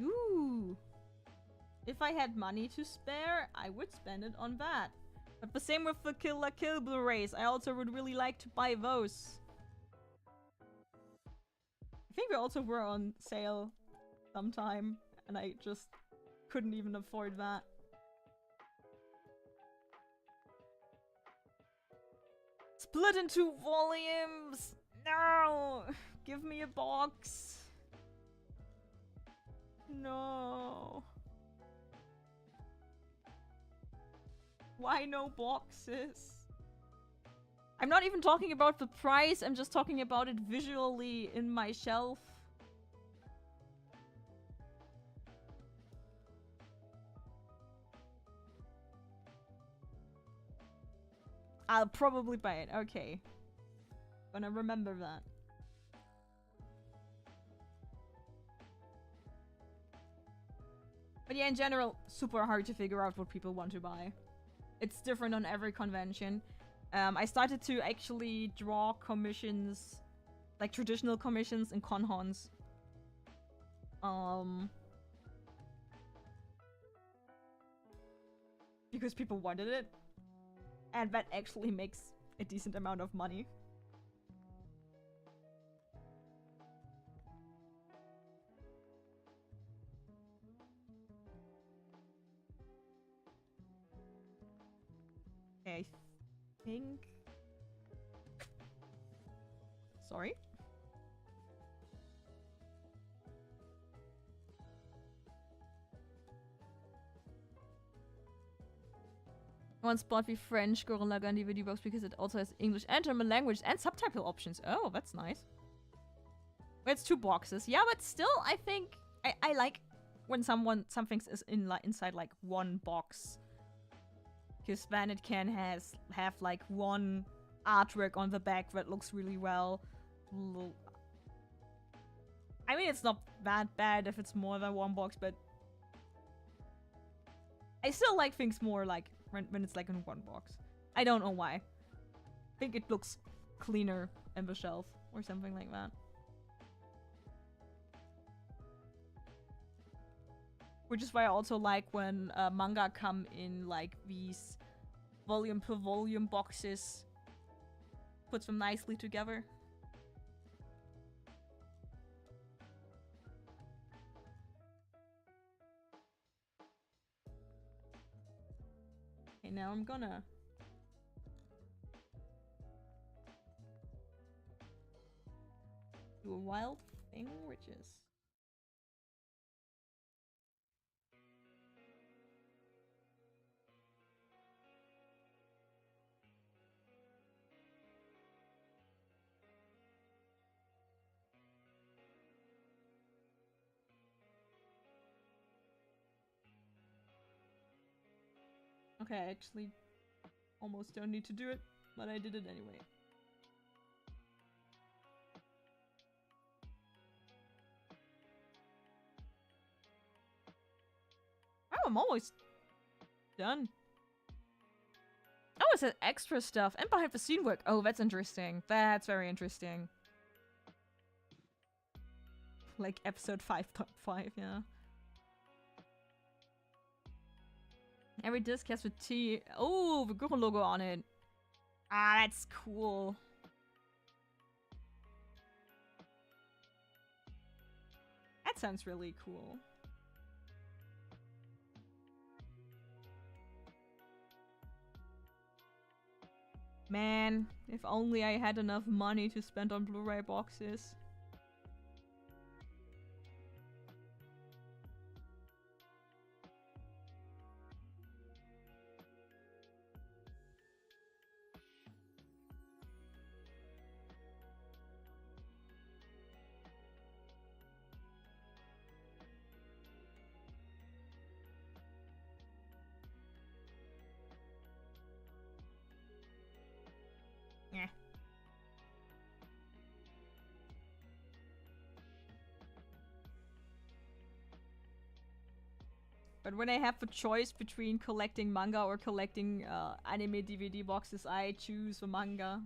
Ooh. If I had money to spare, I would spend it on that. But the same with the Kill la Kill Blu-rays. I also would really like to buy those. I think they also were on sale sometime, and I just couldn't even afford that. Split in 2 volumes! No! Give me a box. No. Why no boxes? I'm not even talking about the price, I'm just talking about it visually in my shelf. I'll probably buy it, okay. Gonna remember that. But yeah, in general, super hard to figure out what people want to buy. It's different on every convention. I started to actually draw commissions, like traditional commissions in conhons. Because people wanted it. And that actually makes a decent amount of money. I think... Sorry? I once bought the French Gurren Lagann DVD box because it also has English and German language and subtitle options. Oh, that's nice. It's 2 boxes. Yeah, but still, I think... I like when something is inside like 1 box. Because then it can have like 1 artwork on the back that looks really well. I mean, it's not that bad if it's more than 1 box, but I still like things more like when it's like in 1 box. I don't know why. I think it looks cleaner in the shelf or something like that. Which is why I also like when manga come in like these volume per volume boxes. Puts them nicely together. Okay, now I'm gonna do a wild thing, which is okay, I actually almost don't need to do it, but I did it anyway. Oh, I'm almost done. Oh, it says extra stuff and behind the scene work. Oh, that's interesting. That's very interesting. Like episode 5.5, yeah. Every disc has the T. Oh, the Guru logo on it. Ah, that's cool. That sounds really cool. Man, if only I had enough money to spend on Blu-ray boxes. Yeah. But when I have the choice between collecting manga or collecting anime DVD boxes, I choose the manga.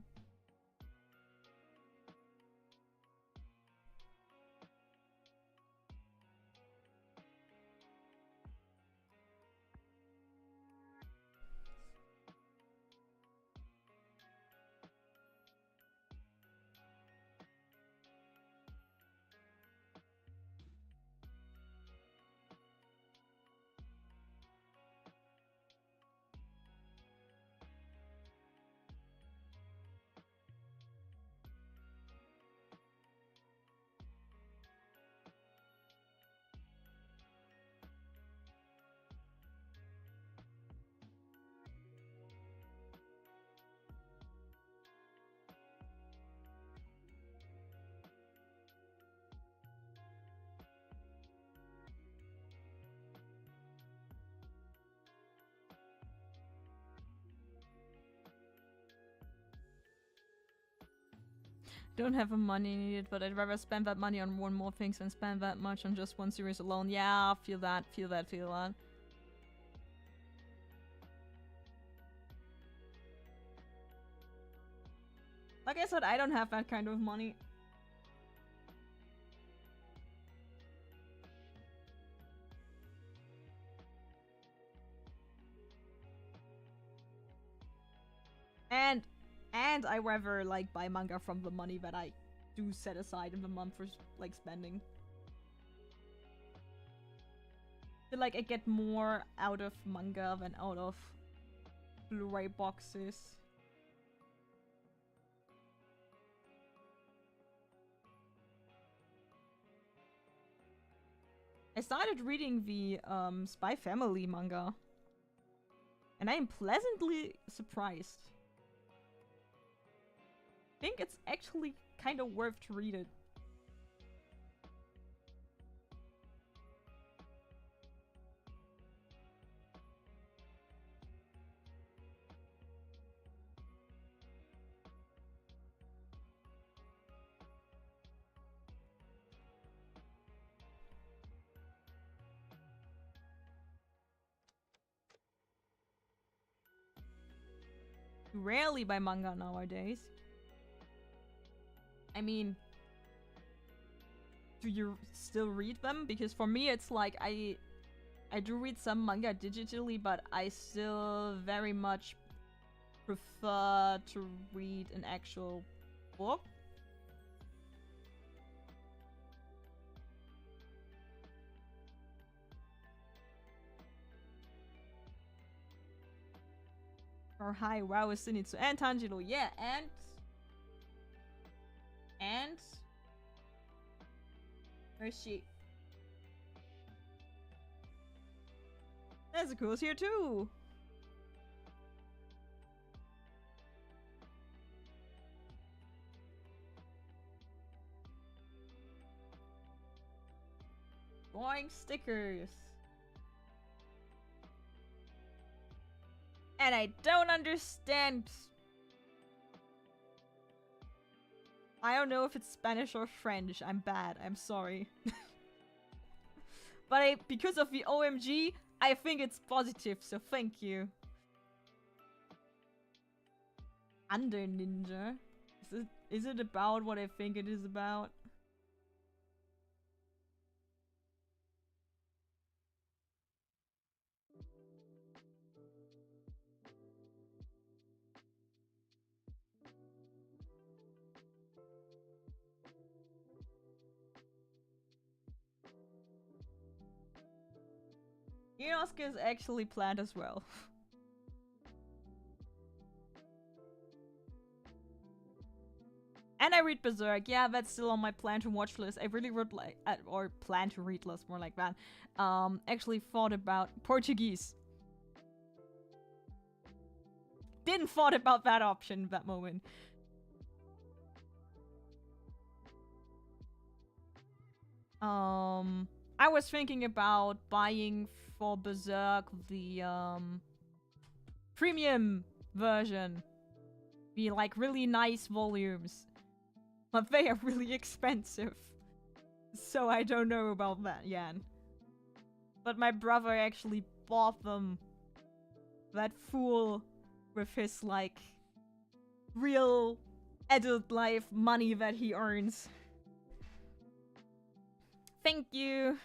Don't have the money needed, but I'd rather spend that money on one more things than spend that much on just one series alone. Yeah, feel that, feel that, feel that. Like I said, I don't have that kind of money. And I rather like buy manga from the money that I do set aside in the month for like spending. I feel like I get more out of manga than out of Blu-ray boxes. I started reading the Spy Family manga, and I am pleasantly surprised. I think it's actually kind of worth to read it. Rarely buy manga nowadays. I mean, do you still read them? Because for me, it's like I do read some manga digitally, but I still very much prefer to read an actual book. Or hi, wow, is Sinitsu and Tanjiro, yeah, and where's she? Nezuko's here too. Boing stickers. And I don't understand. I don't know if it's Spanish or French. I'm bad. I'm sorry. But because of the OMG, I think it's positive, so thank you. Under Ninja? Is it about what I think it is about? Inosuke is actually planned as well. And I read Berserk. Yeah, that's still on my plan to watch list. I really would like, or plan to read list, more like that. Actually thought about Portuguese. Didn't thought about that option at that moment. I was thinking about buying for Berserk the premium version. Be like really nice volumes. But they are really expensive. So I don't know about that, Yan. But my brother actually bought them. That fool with his, like, real adult life money that he earns. Thank you.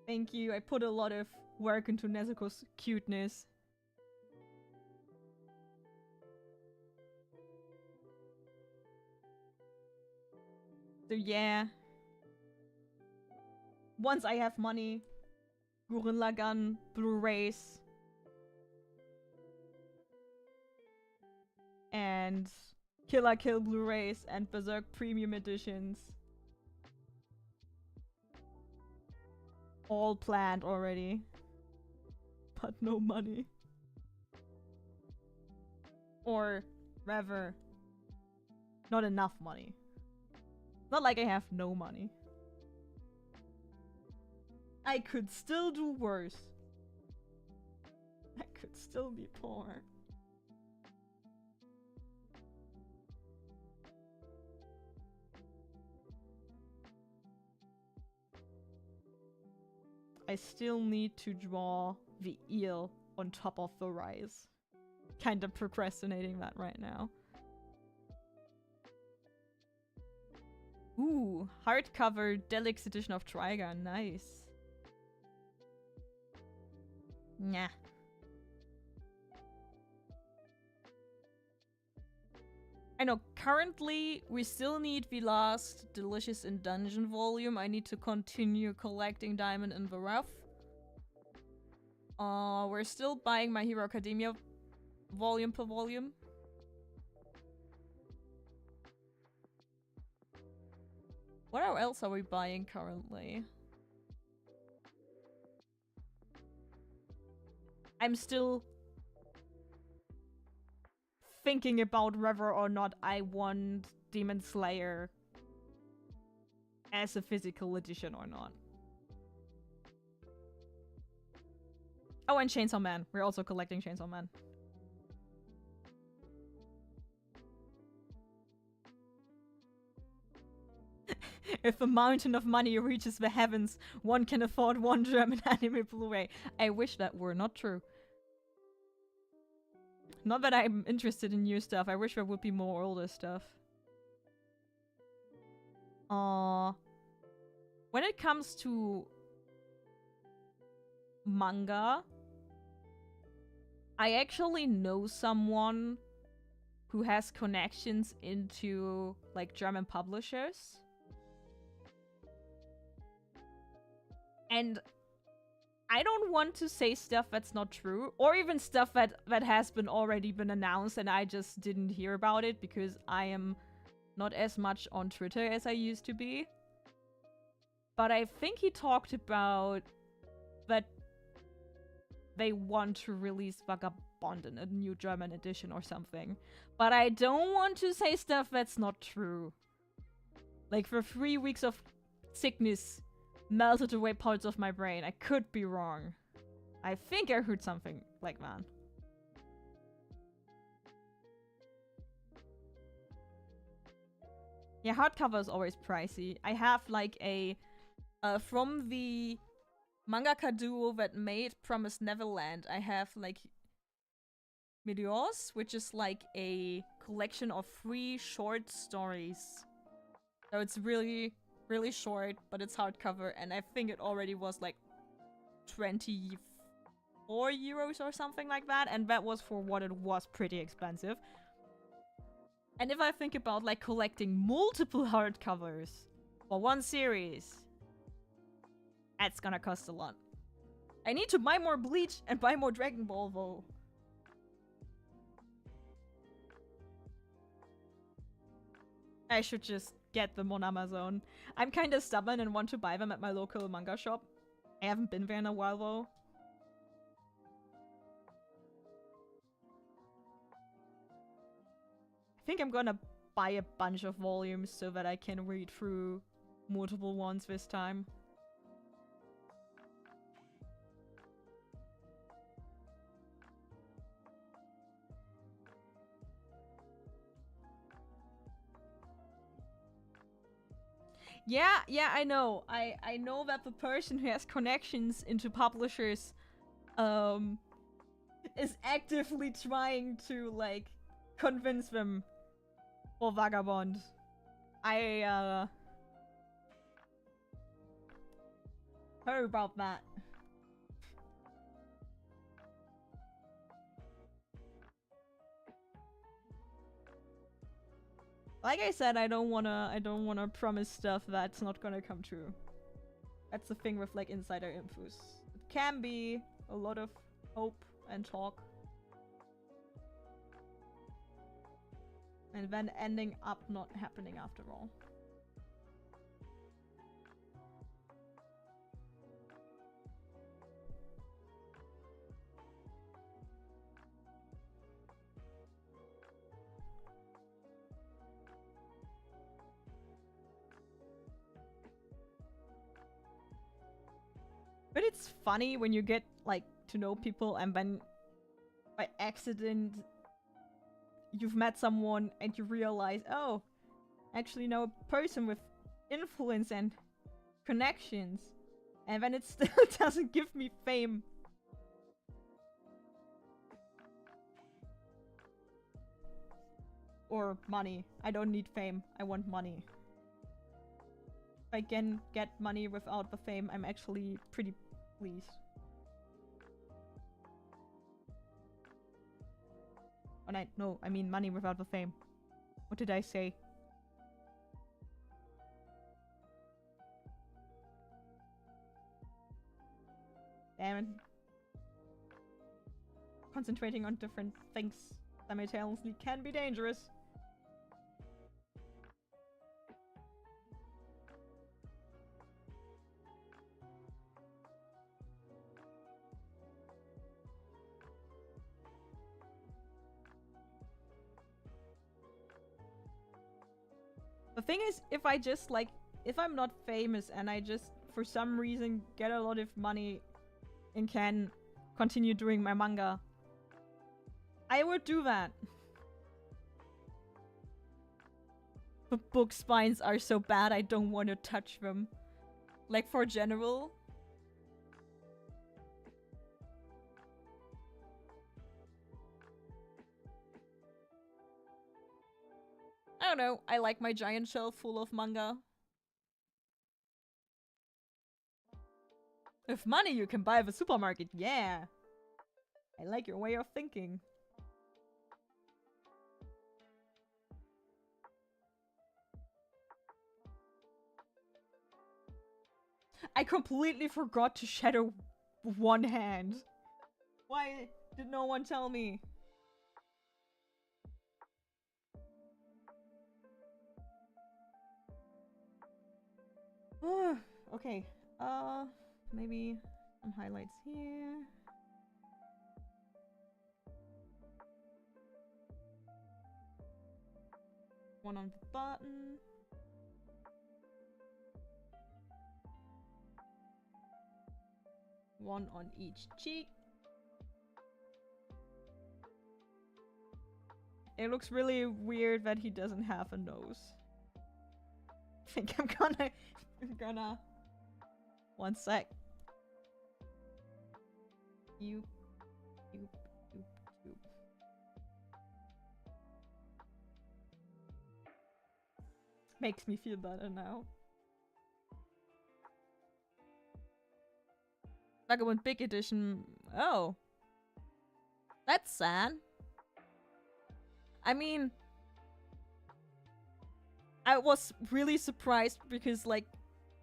Thank you. I put a lot of work into Nezuko's cuteness. So yeah. Once I have money, Gurren Lagann, Blu-rays, and Kill la Kill Blu-rays, and Berserk Premium Editions. All planned already. But no money. Or rather, not enough money. Not like I have no money. I could still do worse. I could still be poor. I still need to draw the eel on top of the rice. Kind of procrastinating that right now. Ooh, hardcover deluxe edition of Trigun. Nice. Nah. I know, currently we still need the last Delicious in Dungeon volume. I need to continue collecting Diamond in the Rough. We're still buying My Hero Academia volume per volume. What else are we buying currently? I'm still thinking about whether or not I want Demon Slayer as a physical edition or not. Oh, and Chainsaw Man. We're also collecting Chainsaw Man. If a mountain of money reaches the heavens, one can afford one German anime Blu-ray. I wish that were not true. Not that I'm interested in new stuff. I wish there would be more older stuff. When it comes to manga, I actually know someone who has connections into like German publishers. And I don't want to say stuff that's not true, or even stuff that has been already been announced and I just didn't hear about it because I am not as much on Twitter as I used to be. But I think he talked about that they want to release Vagabond in a new German edition or something. But I don't want to say stuff that's not true. Like, for 3 weeks of sickness melted away parts of my brain. I could be wrong. I think I heard something like that. Yeah, hardcover is always pricey. I have like a from the mangaka duo that made Promised Neverland, I have like Meteors, which is like a collection of 3 short stories. So it's really, really short, but it's hardcover, and I think it already was like 24 euros or something like that, and that was for what it was pretty expensive. And if I think about like collecting multiple hardcovers for one series, that's gonna cost a lot. I need to buy more Bleach and buy more Dragon Ball though. I should just get them on Amazon. I'm kinda stubborn and want to buy them at my local manga shop. I haven't been there in a while though. I think I'm gonna buy a bunch of volumes so that I can read through multiple ones this time. Yeah, I know. I know that the person who has connections into publishers is actively trying to like convince them for Vagabond. I heard about that. Like I said, I don't wanna promise stuff that's not gonna come true. That's the thing with like insider infos. It can be a lot of hope and talk, and then ending up not happening after all. But it's funny when you get like to know people and then by accident you've met someone and you realize, oh, actually know a person with influence and connections, and then it still doesn't give me fame. Or money. I don't need fame. I want money. If I can get money without the fame, I'm actually pretty pleased. No, I mean money without the fame. What did I say? Damn it. Concentrating on different things simultaneously can be dangerous. The thing is, if I just like, if I'm not famous and I just for some reason get a lot of money and can continue doing my manga, I would do that. The book spines are so bad I don't want to touch them. Like for general. I don't know, I like my giant shelf full of manga. With money you can buy the supermarket, yeah! I like your way of thinking. I completely forgot to shadow one hand. Why did no one tell me? Okay. Maybe some highlights here. One on the button. One on each cheek. It looks really weird that he doesn't have a nose. I think I'm gonna... One sec. You. Makes me feel better now. Vagabond Big Edition. Oh. That's sad. I mean, I was really surprised because like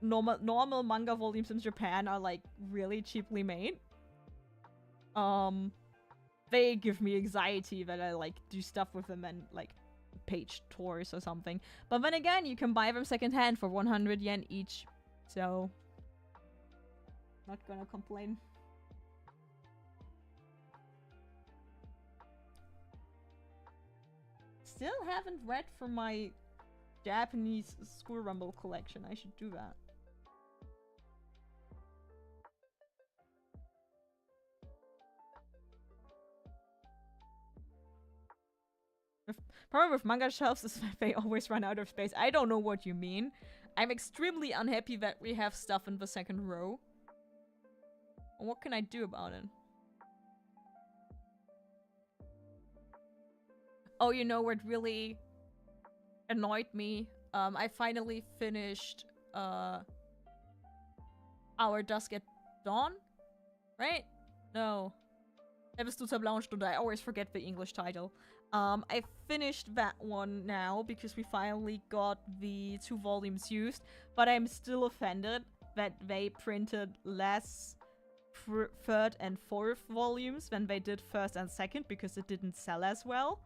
normal manga volumes in Japan are like really cheaply made. They give me anxiety that I like do stuff with them and like page tours or something. But then again, you can buy them secondhand for 100 yen each. So, not gonna complain. Still haven't read from my Japanese School Rumble collection. I should do that. The problem with manga shelves is that they always run out of space. I don't know what you mean. I'm extremely unhappy that we have stuff in the second row. What can I do about it? Oh, you know what really annoyed me? I finally finished Our Dusk at Dawn? Right? No. Etwas zur blauen Stunde. I always forget the English title. I finished that one now because we finally got the 2 volumes used, but I'm still offended that they printed less third and fourth volumes than they did first and second because it didn't sell as well.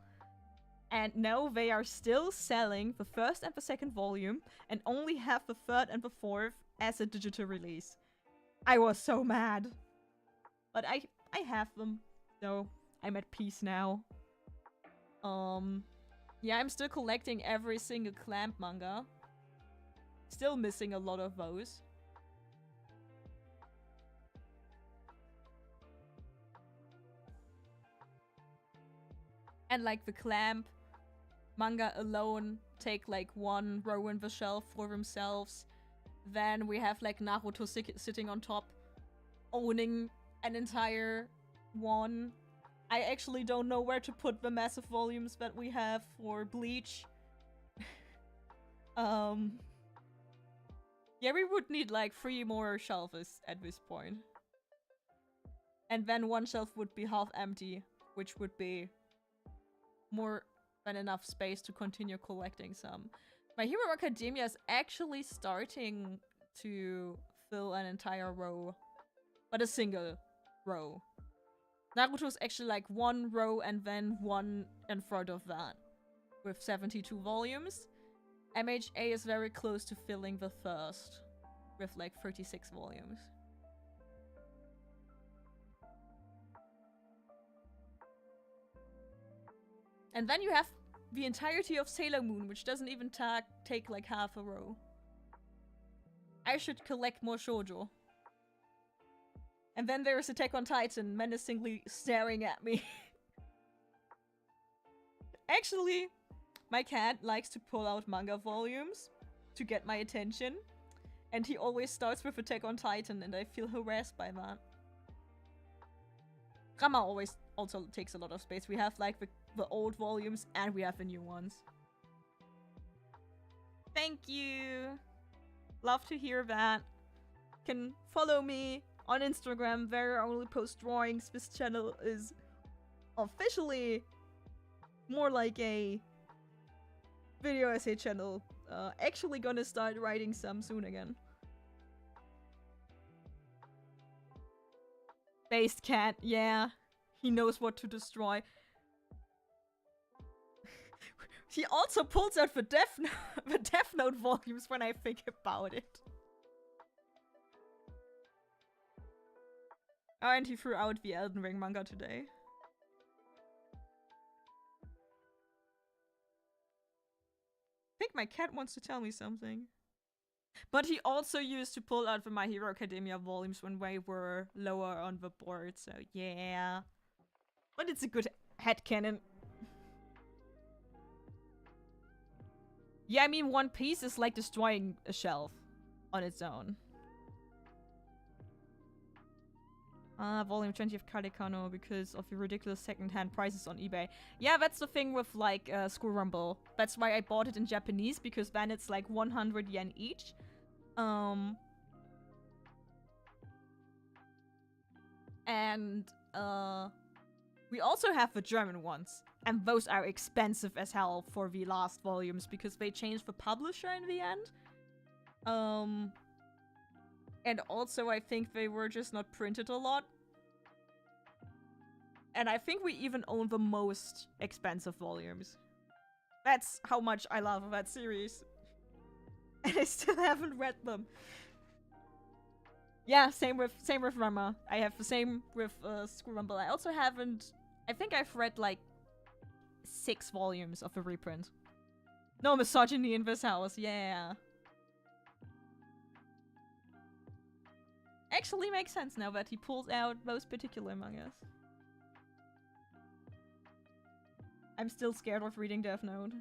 And now they are still selling the first and the second volume and only have the third and the fourth as a digital release. I was so mad. But I have them, so I'm at peace now. Yeah, I'm still collecting every single Clamp manga. Still missing a lot of those. And like the Clamp manga alone take like 1 row in the shelf for themselves. Then we have like Naruto sitting on top, owning an entire one. I actually don't know where to put the massive volumes that we have for Bleach. Yeah, we would need like 3 more shelves at this point. And then 1 shelf would be half empty, which would be more than enough space to continue collecting some. My Hero Academia is actually starting to fill an entire row, but a single row. Naruto is actually like 1 row and then 1 in front of that, with 72 volumes. MHA is very close to filling the first, with like 36 volumes. And then you have the entirety of Sailor Moon, which doesn't even take like half a row. I should collect more shoujo. And then there's Attack on Titan menacingly staring at me. Actually, my cat likes to pull out manga volumes to get my attention. And he always starts with Attack on Titan, and I feel harassed by that. Rama always also takes a lot of space. We have like the old volumes and we have the new ones. Thank you! Love to hear that. Can follow me on Instagram, where I only post drawings. This channel is officially more like a video essay channel. Actually gonna start writing some soon again. Based cat, yeah. He knows what to destroy. He also pulls out the Death Note volumes when I think about it. Oh, and he threw out the Elden Ring manga today. I think my cat wants to tell me something. But he also used to pull out the My Hero Academia volumes when they were lower on the board, so yeah. But it's a good headcanon. Yeah, I mean, One Piece is like destroying a shelf on its own. Volume 20 of Karekano because of the ridiculous second-hand prices on eBay. Yeah, that's the thing with, like, School Rumble. That's why I bought it in Japanese, because then it's like 100 yen each. And, we also have the German ones. And those are expensive as hell for the last volumes, because they changed the publisher in the end. And also, I think they were just not printed a lot. And I think we even own the most expensive volumes. That's how much I love that series. And I still haven't read them. Yeah, same with Rama. I have the same with School Rumble. I also haven't... I think I've read like 6 volumes of the reprint. No misogyny in this house, yeah. Actually makes sense now that he pulls out those particular mangas. I'm still scared of reading Death Note.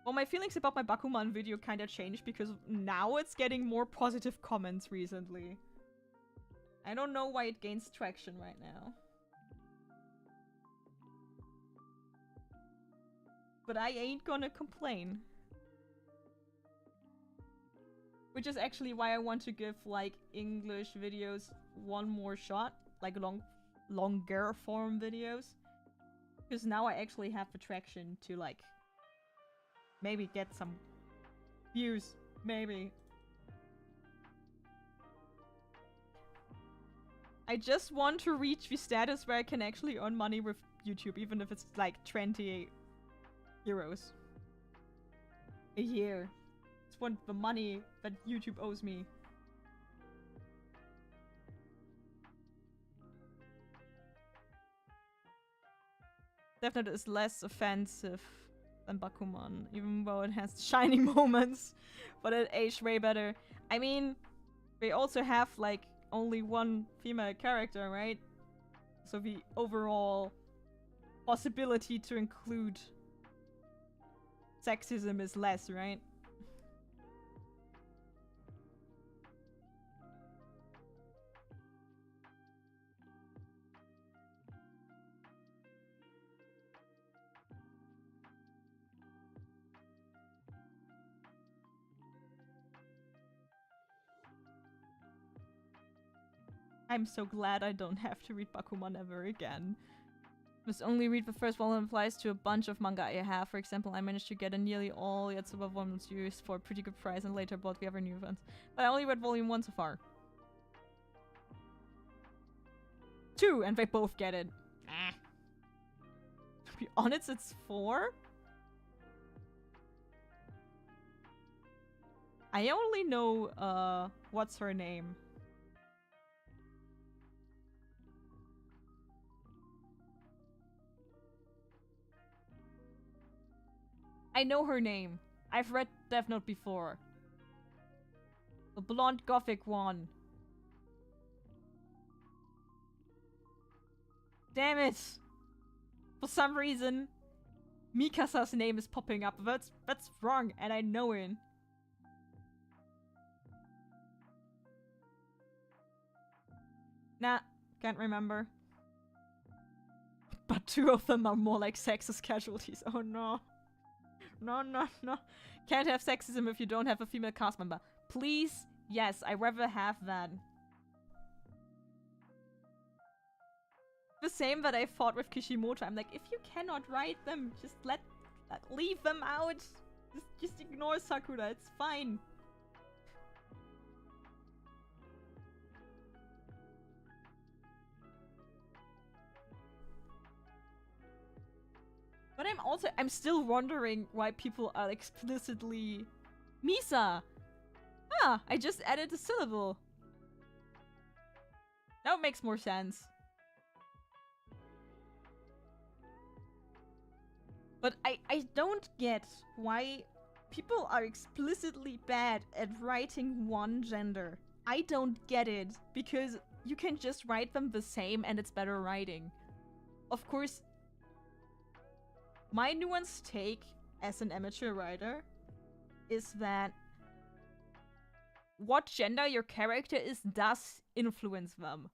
Well, my feelings about my Bakuman video kinda changed because now it's getting more positive comments recently. I don't know why it gains traction right now. But I ain't gonna complain. Which is actually why I want to give, like, English videos one more shot. Like, longer form videos. Because now I actually have the traction to, like, maybe get some views. Maybe. I just want to reach the status where I can actually earn money with YouTube, even if it's, like, 20 euros a year. It's what the money that YouTube owes me. Death Note is less offensive than Bakuman, even though it has shining moments, but it aged way better. I mean, they also have, like, only one female character, right? So the overall possibility to include sexism is less, right? I'm so glad I don't have to read Bakuman ever again. Must only read the first volume applies to a bunch of manga I have. For example, I managed to get a nearly all Yotsuba volumes used for a pretty good price and later bought the other new ones. But I only read volume 1 so far. 2, and they both get it. To be honest, it's 4? I only know, what's her name? I know her name. I've read Death Note before. The blonde gothic one. Damn it! For some reason, Mikasa's name is popping up. That's wrong, and I know it. Nah, can't remember. But 2 of them are more like sexist casualties. Oh no. No, no, no. Can't have sexism if you don't have a female cast member. Please Yes, I rather have that. The same that I fought with Kishimoto. I'm like, if you cannot write them, just leave them out. Just ignore Sakura. It's fine. But I'm still wondering why people are explicitly Misa. Ah, I just added a syllable. That makes more sense. But I don't get why people are explicitly bad at writing one gender. I don't get it, because you can just write them the same and it's better writing. Of course, my nuanced take as an amateur writer is that what gender your character is does influence them.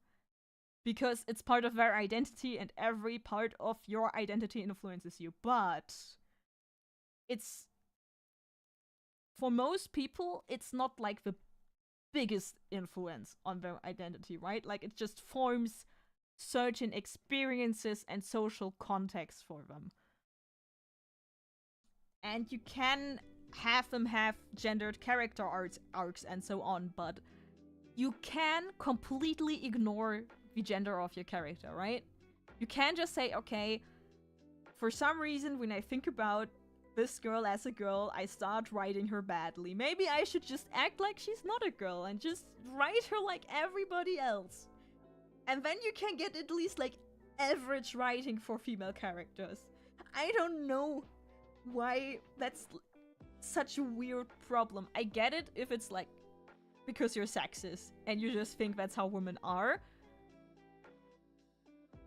Because it's part of their identity and every part of your identity influences you. But it's... for most people, it's not like the biggest influence on their identity, right? Like, it just forms certain experiences and social context for them. And you can have them have gendered character arcs and so on, but you can completely ignore the gender of your character, right? You can't just say, okay, for some reason when I think about this girl as a girl, I start writing her badly. Maybe I should just act like she's not a girl and just write her like everybody else. And then you can get at least like average writing for female characters. I don't know why that's such a weird problem. I get it if it's like because you're sexist and you just think that's how women are.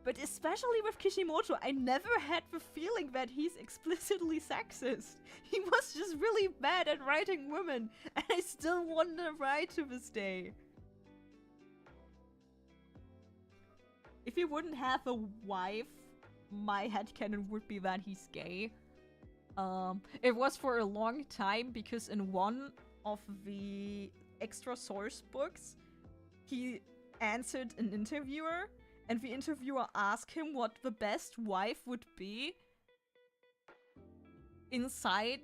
But especially with Kishimoto, I never had the feeling that he's explicitly sexist. He was just really bad at writing women, and I still wonder why to this day. If he wouldn't have a wife, my headcanon would be that he's gay. It was for a long time because in one of the extra source books, he answered an interviewer, and the interviewer asked him what the best wife would be inside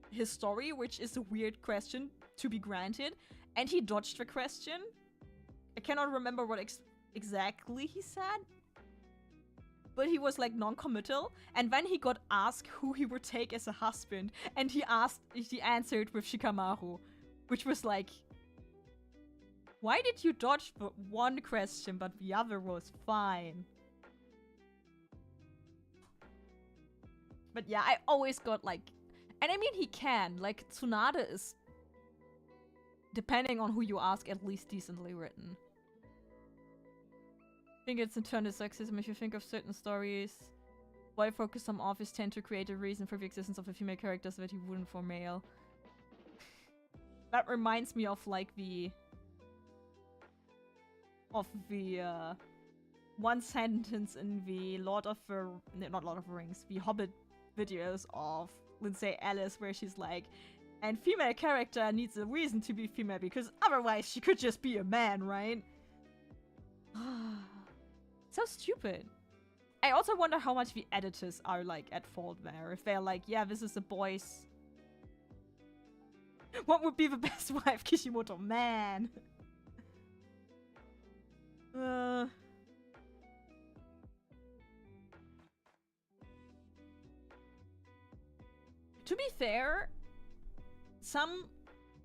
his story, which is a weird question, to be granted, and he dodged the question. I cannot remember what exactly he said, but he was like non-committal, and then he got asked who he would take as a husband, and he answered with Shikamaru, which was like, why did you dodge the one question but the other was fine? But yeah, I always got like, and I mean he can, like Tsunade is, depending on who you ask, at least decently written. I think it's internal sexism if you think of certain stories. Why focus some authors tend to create a reason for the existence of a female character so that he wouldn't for male. That reminds me of like the one sentence in the not Lord of the Rings, the Hobbit videos of Lindsay Ellis where she's like, and female character needs a reason to be female because otherwise she could just be a man, right? So stupid. I also wonder how much the editors are like at fault there. If they're like, yeah, this is a boy's... What would be the best wife, Kishimoto? Man. To be fair, some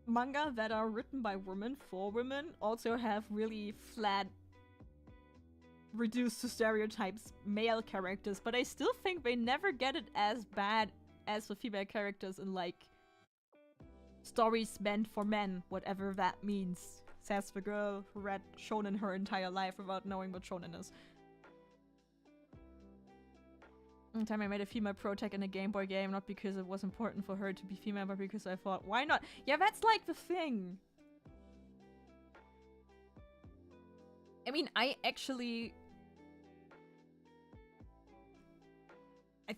manga that are written by women for women also have really flat, reduced to stereotypes male characters, but I still think they never get it as bad as the female characters in like stories meant for men, whatever that means. Says the girl who read shonen her entire life without knowing what shonen is. One time I made a female protag in a Game Boy game, not because it was important for her to be female, but because I thought, why not? Yeah, that's like the thing. I mean, I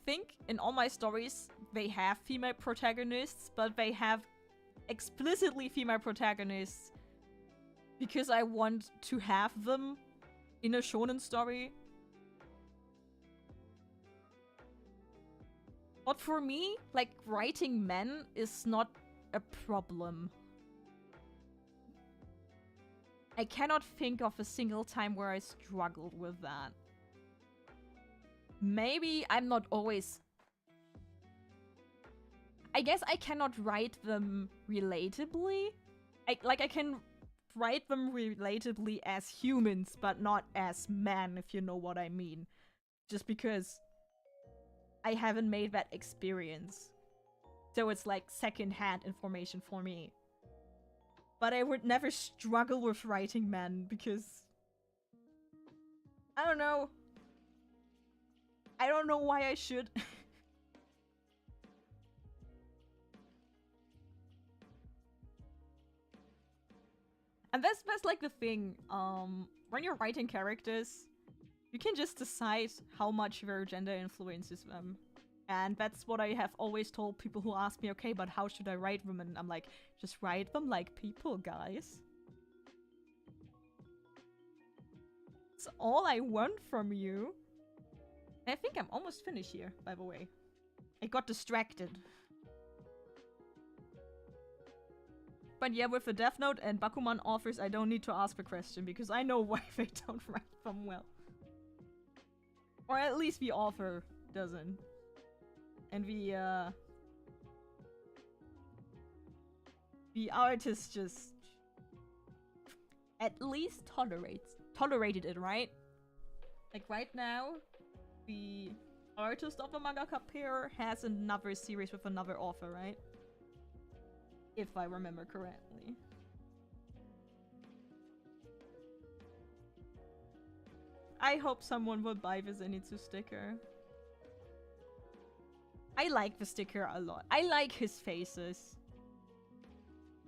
think in all my stories, they have female protagonists, but they have explicitly female protagonists because I want to have them in a shonen story. But for me, like, writing men is not a problem. I cannot think of a single time where I struggled with that. Maybe I'm not always... I guess I cannot write them relatably. I can write them relatably as humans, but not as men, if you know what I mean. Just because I haven't made that experience. So it's like second-hand information for me. But I would never struggle with writing men because... I don't know. I don't know why I should. And that's like the thing. When you're writing characters, you can just decide how much their gender influences them. And that's what I have always told people who ask me, okay, but how should I write them? And I'm like, just write them like people, guys. That's all I want from you. And I think I'm almost finished here, by the way. I got distracted. But yeah, with the Death Note and Bakuman authors, I don't need to ask the question, because I know why they don't write them well. Or at least the author doesn't. And the artist just at least tolerated it, right? Like right now, the artist of the mangaka pair has another series with another author, right? If I remember correctly. I hope someone will buy the Zenitsu sticker. I like the sticker a lot. I like his faces.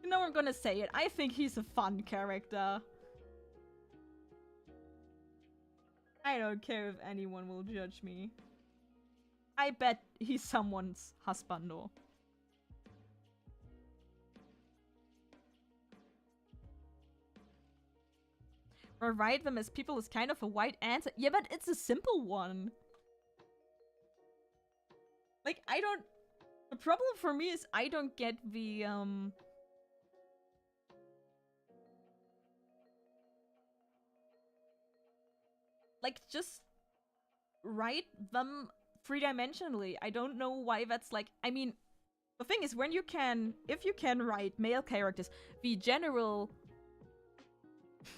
You know, I'm gonna say it. I think he's a fun character. I don't care if anyone will judge me. I bet he's someone's husbando. Or write them as people is kind of a white answer. Yeah, but it's a simple one. Like, I don't... The problem for me is I don't get the, like, just write them three-dimensionally. I don't know why that's like... I mean, the thing is, when you can... If you can write male characters, the general...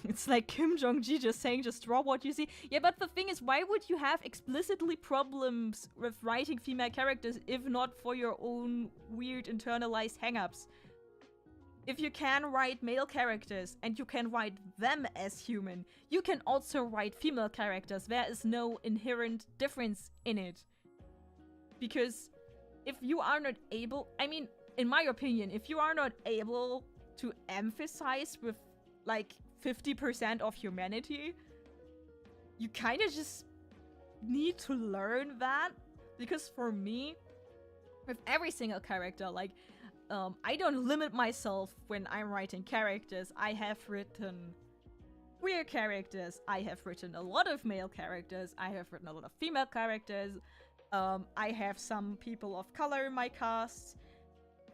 It's like Kim Jong-ji just saying, just draw what you see. Yeah, but the thing is, why would you have explicitly problems with writing female characters if not for your own weird internalized hang-ups? If you can write male characters and you can write them as human, you can also write female characters. There is no inherent difference in it. Because if you are not able... I mean, in my opinion, if you are not able to emphasize with, like, 50% of humanity, you kind of just need to learn that. Because for me, with every single character, like, I don't limit myself when I'm writing characters. I have written queer characters, I have written a lot of male characters, I have written a lot of female characters, I have some people of color in my cast,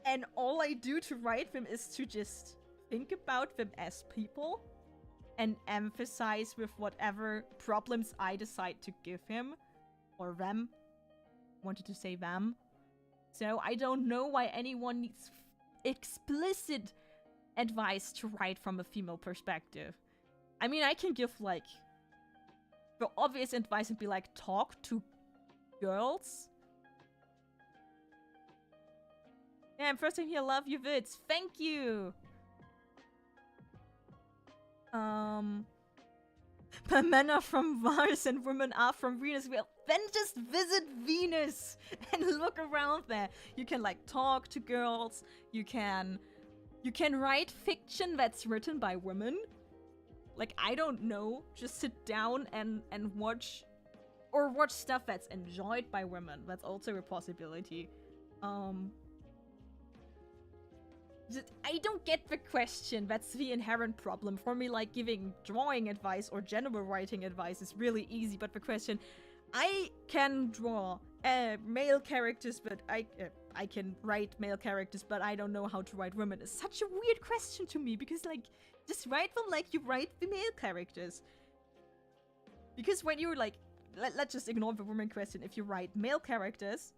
and all I do to write them is to just think about them as people and emphasize with whatever problems I decide to give him. Or them. Wanted to say them. So I don't know why anyone needs explicit advice to write from a female perspective. I mean, I can give, like, the obvious advice and be like, talk to girls. Yeah, I'm first time here, love you vids. Thank you! But men are from Mars and women are from Venus. Well, then just visit Venus and look around there. You can, like, talk to girls. You can write fiction that's written by women. Like, I don't know. Just sit down and watch, or watch stuff that's enjoyed by women. That's also a possibility. I don't get the question. That's the inherent problem. For me, like, giving drawing advice or general writing advice is really easy, but the question... I can draw male characters, but I can write male characters, but I don't know how to write women. It's such a weird question to me, because, like, just write them like you write the male characters. Because when you're, like... Let's just ignore the woman question. If you write male characters,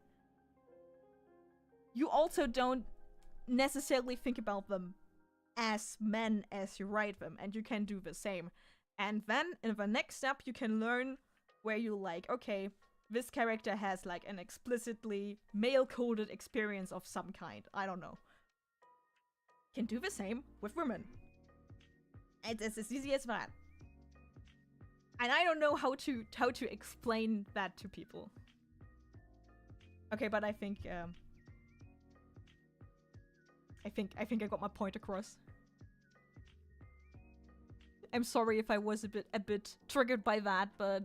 you also don't necessarily think about them as men as you write them, and you can do the same. And then, in the next step, you can learn where you like, okay, this character has like an explicitly male-coded experience of some kind. I don't know. Can do the same with women. It's as easy as that. And I don't know how to explain that to people. Okay, but I think I got my point across. I'm sorry if I was a bit triggered by that, but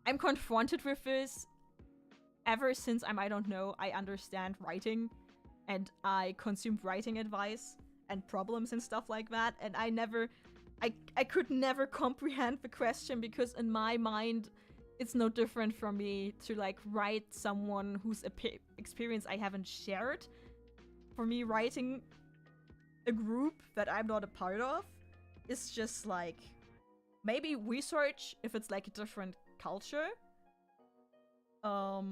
I'm confronted with this ever since I don't know, I understand writing and I consumed writing advice and problems and stuff like that, and I could never comprehend the question, because in my mind it's no different from me to like write someone whose experience I haven't shared. For me, writing a group that I'm not a part of is just like maybe research if it's like a different culture. But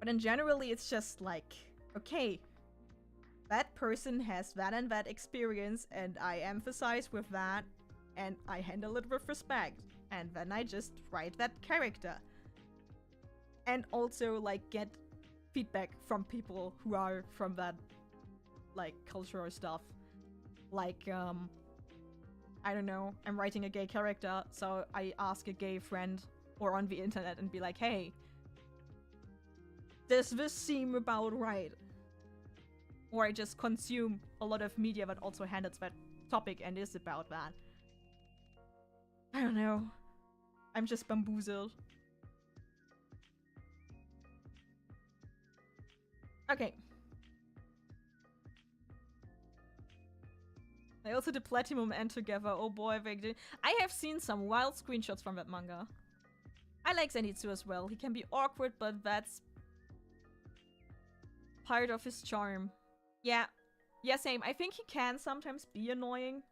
in generally it's just like, okay, that person has that and that experience, and I emphasize with that, and I handle it with respect, and then I just write that character. And also like get feedback from people who are from that like culture or stuff. Like I don't know, I'm writing a gay character, so I ask a gay friend or on the internet and be like, hey, does this seem about right? Or I just consume a lot of media that also handles that topic and is about that. I don't know. I'm just bamboozled. Okay. I also did Platinum and Together. Oh boy, I have seen some wild screenshots from that manga. I like Zenitsu as well. He can be awkward, but that's part of his charm. Yeah. Yeah, same. I think he can sometimes be annoying.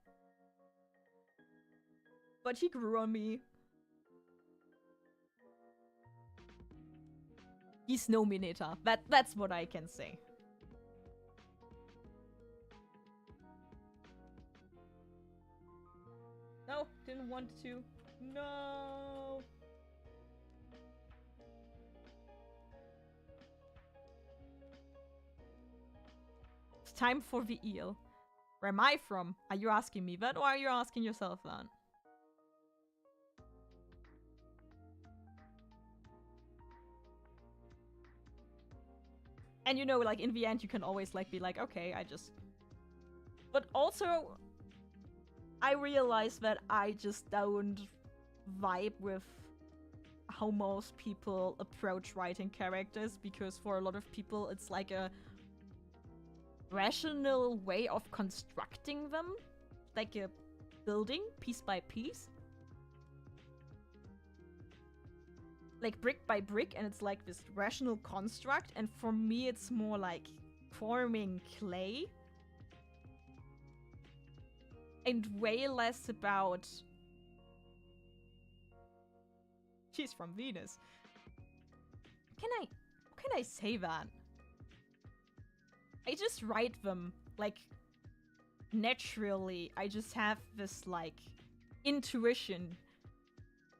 But he grew on me. He's no Mineta. That's what I can say. No, didn't want to. No. It's time for the eel. Where am I from? Are you asking me that, or are you asking yourself that? And you know, like, in the end, you can always, like, be like, okay, I just... But also, I realize that I just don't vibe with how most people approach writing characters, because for a lot of people, it's like a rational way of constructing them. Like a building, piece by piece. Like brick by brick, and it's like this rational construct, and for me it's more like forming clay. And way less about... She's from Venus. How can I say that? I just write them, like, naturally. I just have this, like, intuition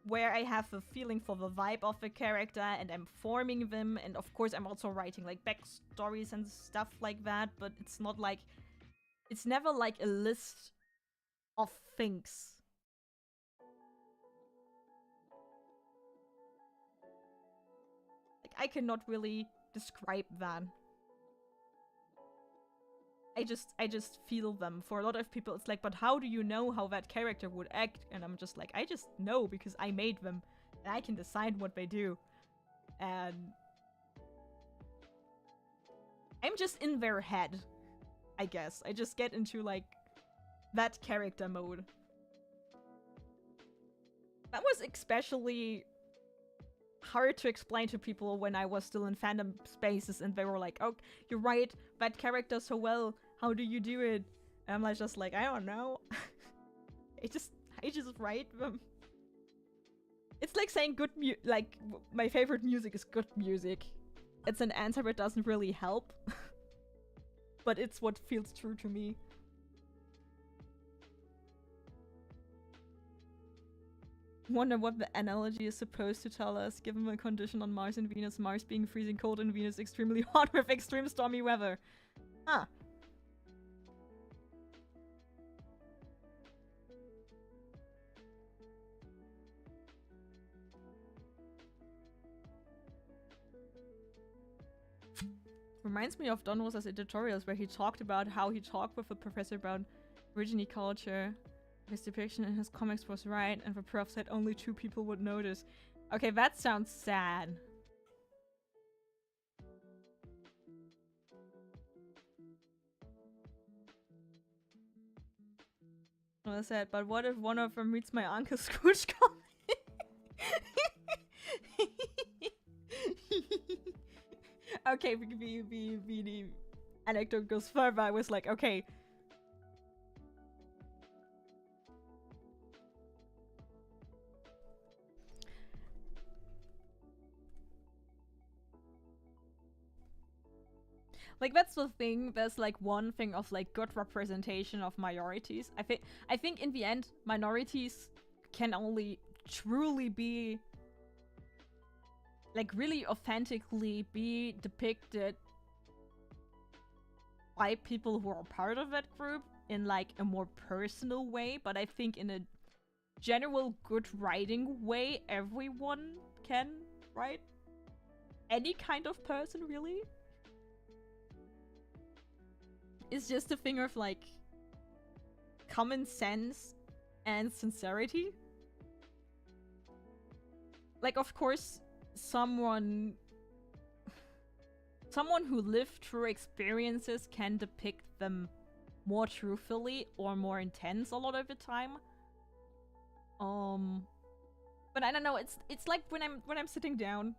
where I have a feeling for the vibe of the character, and I'm forming them, and of course I'm also writing like backstories and stuff like that, but it's not like... It's never like a list of things. Like, I cannot really describe that. I just feel them. For a lot of people, it's like, but how do you know how that character would act? And I'm just like, I just know because I made them. And I can decide what they do. And... I'm just in their head. I guess. I just get into, like, that character mode. That was especially hard to explain to people when I was still in fandom spaces and they were like, oh, you're right, that character so well, how do you do it? And I'm like, just like, I don't know. I just write them. It's like saying my favorite music is good music. It's an answer that doesn't really help. But it's what feels true to me. Wonder what the analogy is supposed to tell us, given the condition on Mars and Venus, Mars being freezing cold and Venus extremely hot with extreme stormy weather. Huh. Reminds me of Don Rosa's editorials where he talked about how he talked with a professor about Origine culture. His depiction in his comics was right, and the prof said only 2 people would notice. Okay, that sounds sad. Well said, but what if one of them reads my Uncle Scrooge comic? Okay, the anecdote goes further. I was like, okay. Like, that's the thing. There's like one thing of like good representation of minorities. I think in the end, minorities can only truly be like really authentically be depicted by people who are part of that group in like a more personal way, but I think in a general good writing way, everyone can write. Any kind of person, really. It's just a thing of like common sense and sincerity. Like, of course, someone who lived through experiences can depict them more truthfully or more intense a lot of the time. But I don't know, it's like when I'm sitting down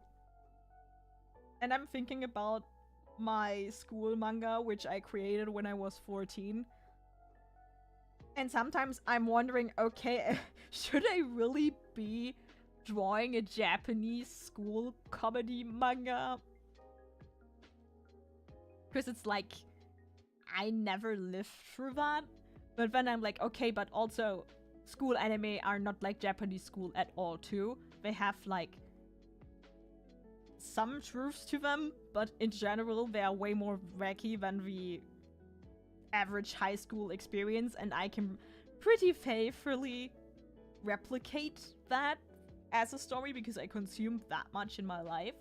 and I'm thinking about my school manga, which I created when I was 14. And sometimes I'm wondering, okay, should I really be drawing a Japanese school comedy manga? Because it's like, I never lived through that. But then I'm like, okay, but also school anime are not like Japanese school at all too. They have like some truths to them, but in general they are way more wacky than the average high school experience, and I can pretty faithfully replicate that as a story because I consumed that much in my life.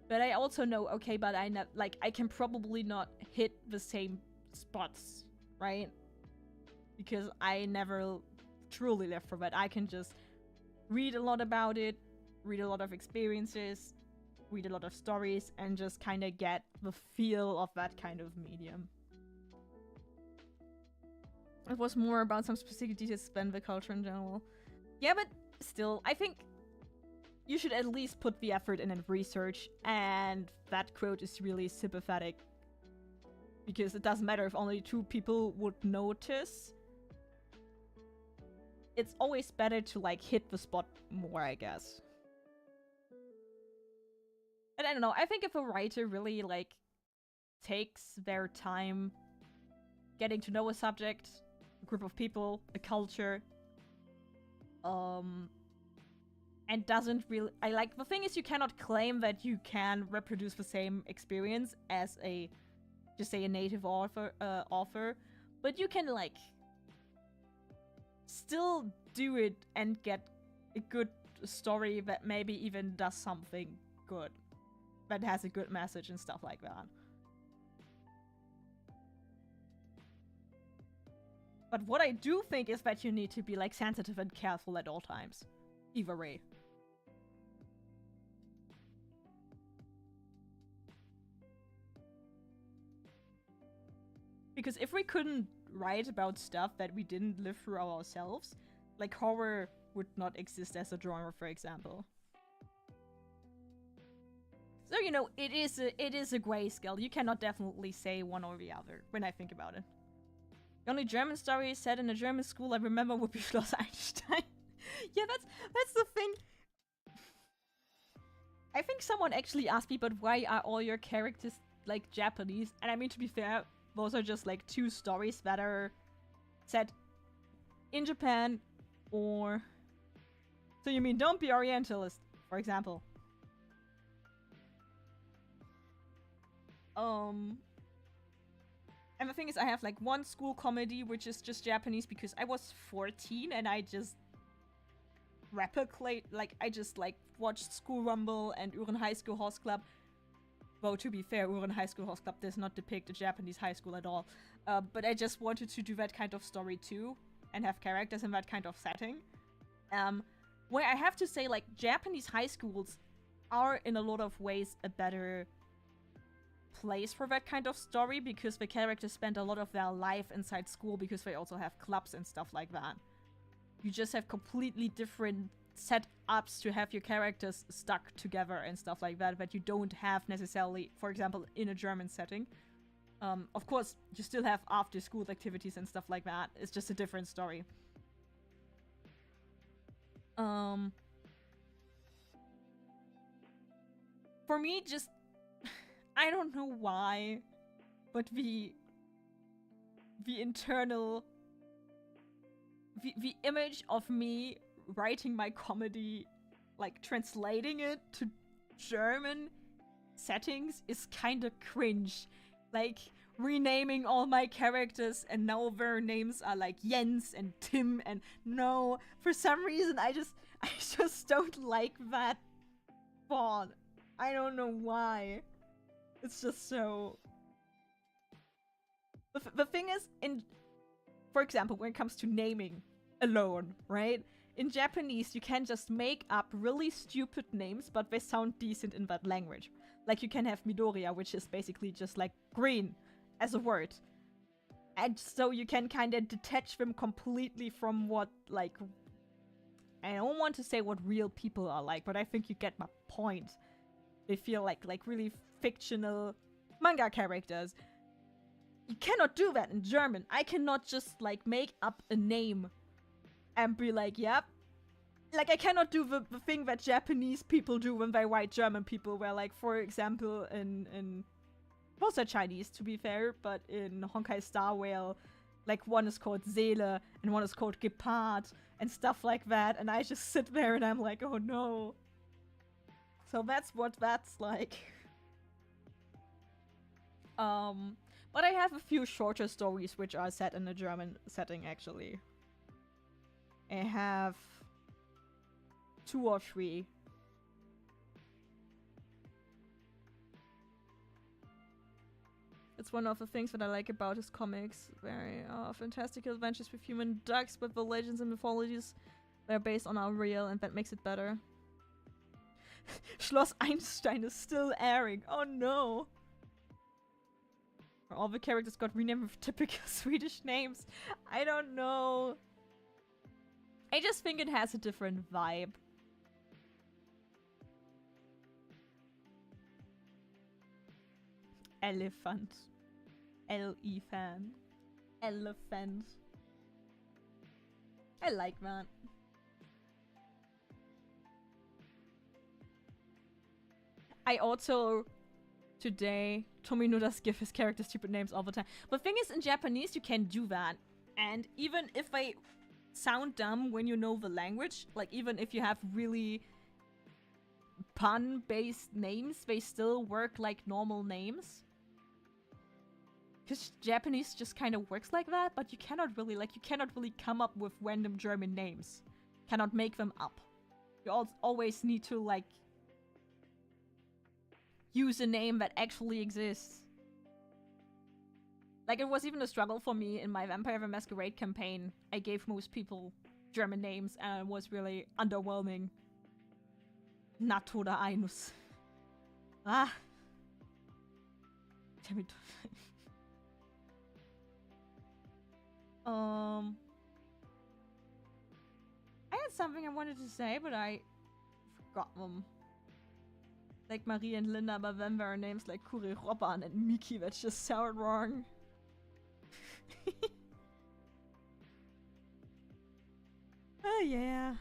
But I also know, okay, but I can probably not hit the same spots, right? Because I never truly lived for that. I can just read a lot about it, read a lot of experiences, read a lot of stories, and just kind of get the feel of that kind of medium. It was more about some specific details than the culture in general. Yeah, but still, I think you should at least put the effort in and research, and that quote is really sympathetic. Because it doesn't matter if only 2 people would notice. It's always better to, like, hit the spot more, I guess. And I don't know, I think if a writer really, like, takes their time getting to know a subject, a group of people, a culture, and doesn't really... the thing is, you cannot claim that you can reproduce the same experience as a, just say, a native author, but you can, like, still do it and get a good story that maybe even does something good, that has a good message and stuff like that. But what I do think is that you need to be, like, sensitive and careful at all times. Either way. Because if we couldn't write about stuff that we didn't live through ourselves, like horror would not exist as a genre, for example. So, you know, it is a grayscale. You cannot definitely say one or the other when I think about it. The only German story set in a German school I remember would be Schloss Einstein. Yeah, that's the thing. I think someone actually asked me, but why are all your characters like Japanese? And I mean, to be fair, those are just like 2 stories that are set in Japan or... So you mean don't be Orientalist, for example. And the thing is, I have like one school comedy which is just Japanese because I was 14 and I just replicate, like, I just like watched School Rumble and Uren High School Host Club. Well, to be fair, Uren High School Host Club does not depict a Japanese high school at all. But I just wanted to do that kind of story too and have characters in that kind of setting. Where I have to say, like, Japanese high schools are in a lot of ways a better place for that kind of story because the characters spend a lot of their life inside school because they also have clubs and stuff like that. You just have completely different setups to have your characters stuck together and stuff like that you don't have necessarily, for example, in a German setting. Of course, you still have after school activities and stuff like that. It's just a different story. For me, just... I don't know why, but the internal... The image of me writing my comedy, like translating it to German settings is kinda cringe. Like, renaming all my characters and now their names are like Jens and Tim and no, for some reason I just don't like that font. I don't know why. It's just so... The thing is, for example, when it comes to naming alone, right? In Japanese, you can just make up really stupid names, but they sound decent in that language. Like, you can have Midoriya, which is basically just like green as a word. And so you can kind of detach them completely from what, like... I don't want to say what real people are like, but I think you get my point. They feel like really fictional manga characters. You cannot do that in German. I cannot just, like, make up a name and be like, yep. Like, I cannot do the thing that Japanese people do when they write German people, where, like, for example, in most are Chinese, to be fair, but in Honkai Star Rail, like, one is called Seele and one is called Gepard and stuff like that, and I just sit there and I'm like, oh no. So that's what that's like. But I have a few shorter stories which are set in a German setting, actually. I have 2 or 3. It's one of the things that I like about his comics. Very fantastical adventures with human ducks, but the legends and mythologies that are based on our real, and that makes it better. Schloss Einstein is still airing. Oh no! All the characters got renamed with typical Swedish names. I don't know. I just think it has a different vibe. Elephant. L-E-fan. Elephant. I like that. I also... Today, Tomino does give his characters stupid names all the time. But the thing is, in Japanese, you can do that. And even if they sound dumb when you know the language, like even if you have really pun-based names, they still work like normal names. Because Japanese just kind of works like that, but you cannot really come up with random German names. Cannot make them up. You always need to, like, use a name that actually exists. Like, it was even a struggle for me in my Vampire the Masquerade campaign. I gave most people German names, and it was really underwhelming. Natura Einus. Ah. Damn it. I had something I wanted to say, but I forgot them. Like Marie and Linda, but then there are names like Kuri Robban and Miki that just sound wrong. Oh yeah.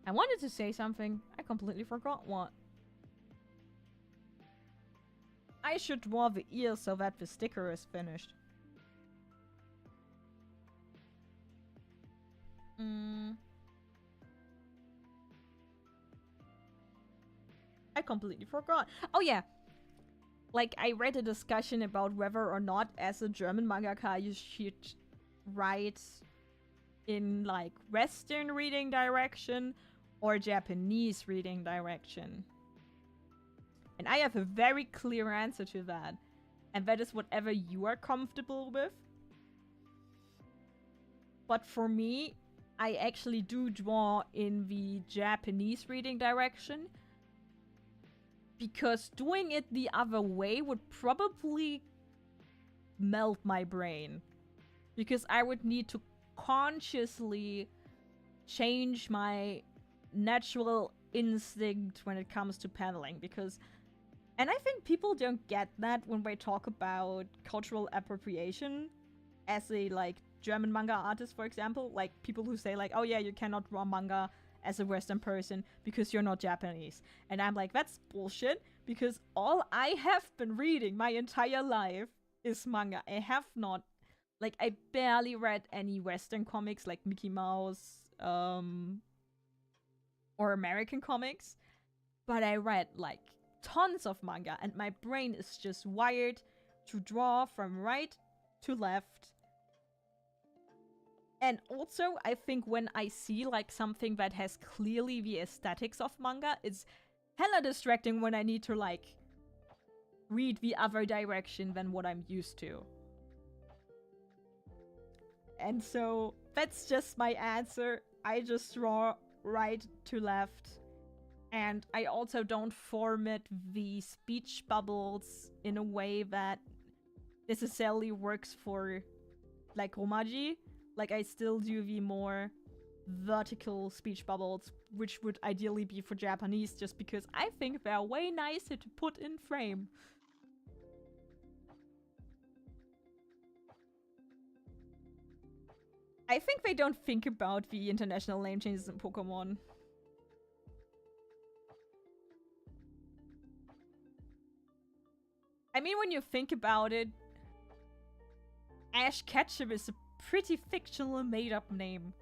I wanted to say something. I completely forgot what. I should draw the ears so that the sticker is finished. I completely forgot. Oh yeah. Like, I read a discussion about whether or not, as a German mangaka, you should write in, like, Western reading direction or Japanese reading direction. And I have a very clear answer to that. And that is whatever you are comfortable with. But for me, I actually do draw in the Japanese reading direction. Because doing it the other way would probably melt my brain. Because I would need to consciously change my natural instinct when it comes to paneling. Because, and I think people don't get that when they talk about cultural appropriation as a, like, German manga artist, for example. Like, people who say, like, oh yeah, you cannot draw manga as a Western person because you're not Japanese. And I'm like, that's bullshit, because all I have been reading my entire life is manga. I have not, like, I barely read any Western comics like Mickey Mouse, or American comics, but I read, like, tons of manga, and my brain is just wired to draw from right to left. And also, I think when I see, like, something that has clearly the aesthetics of manga, it's hella distracting when I need to, like, read the other direction than what I'm used to. And so, that's just my answer. I just draw right to left. And I also don't format the speech bubbles in a way that necessarily works for, like, Romaji. Like, I still do the more vertical speech bubbles, which would ideally be for Japanese, just because I think they're way nicer to put in frame. I think they don't think about the international name changes in Pokemon. I mean, when you think about it, Ash Ketchum is a pretty fictional made-up name.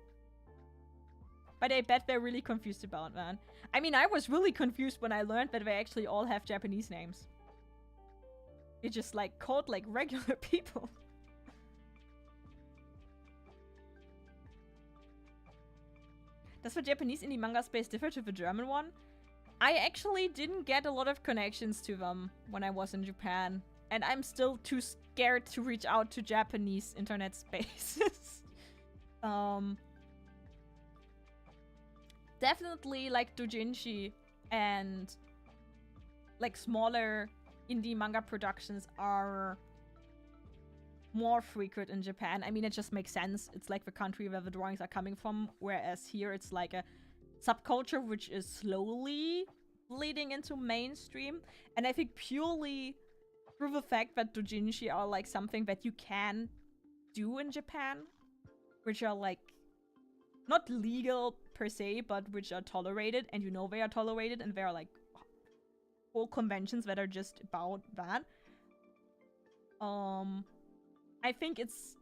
But I bet they're really confused about that. I mean, I was really confused when I learned that they actually all have Japanese names. They just, like, called like regular people. Does the Japanese indie manga space differ to the German one? I actually didn't get a lot of connections to them when I was in Japan. And I'm still too scared to reach out to Japanese internet spaces. Definitely, like, doujinshi and, like, smaller indie manga productions are more frequent in Japan. I mean, it just makes sense. It's like the country where the drawings are coming from, whereas here it's like a subculture which is slowly bleeding into mainstream. And I think purely through the fact that doujinshi are, like, something that you can do in Japan, which are, like, not legal per se, but which are tolerated, and you know they are tolerated, and there are, like, whole conventions that are just about that. I think it's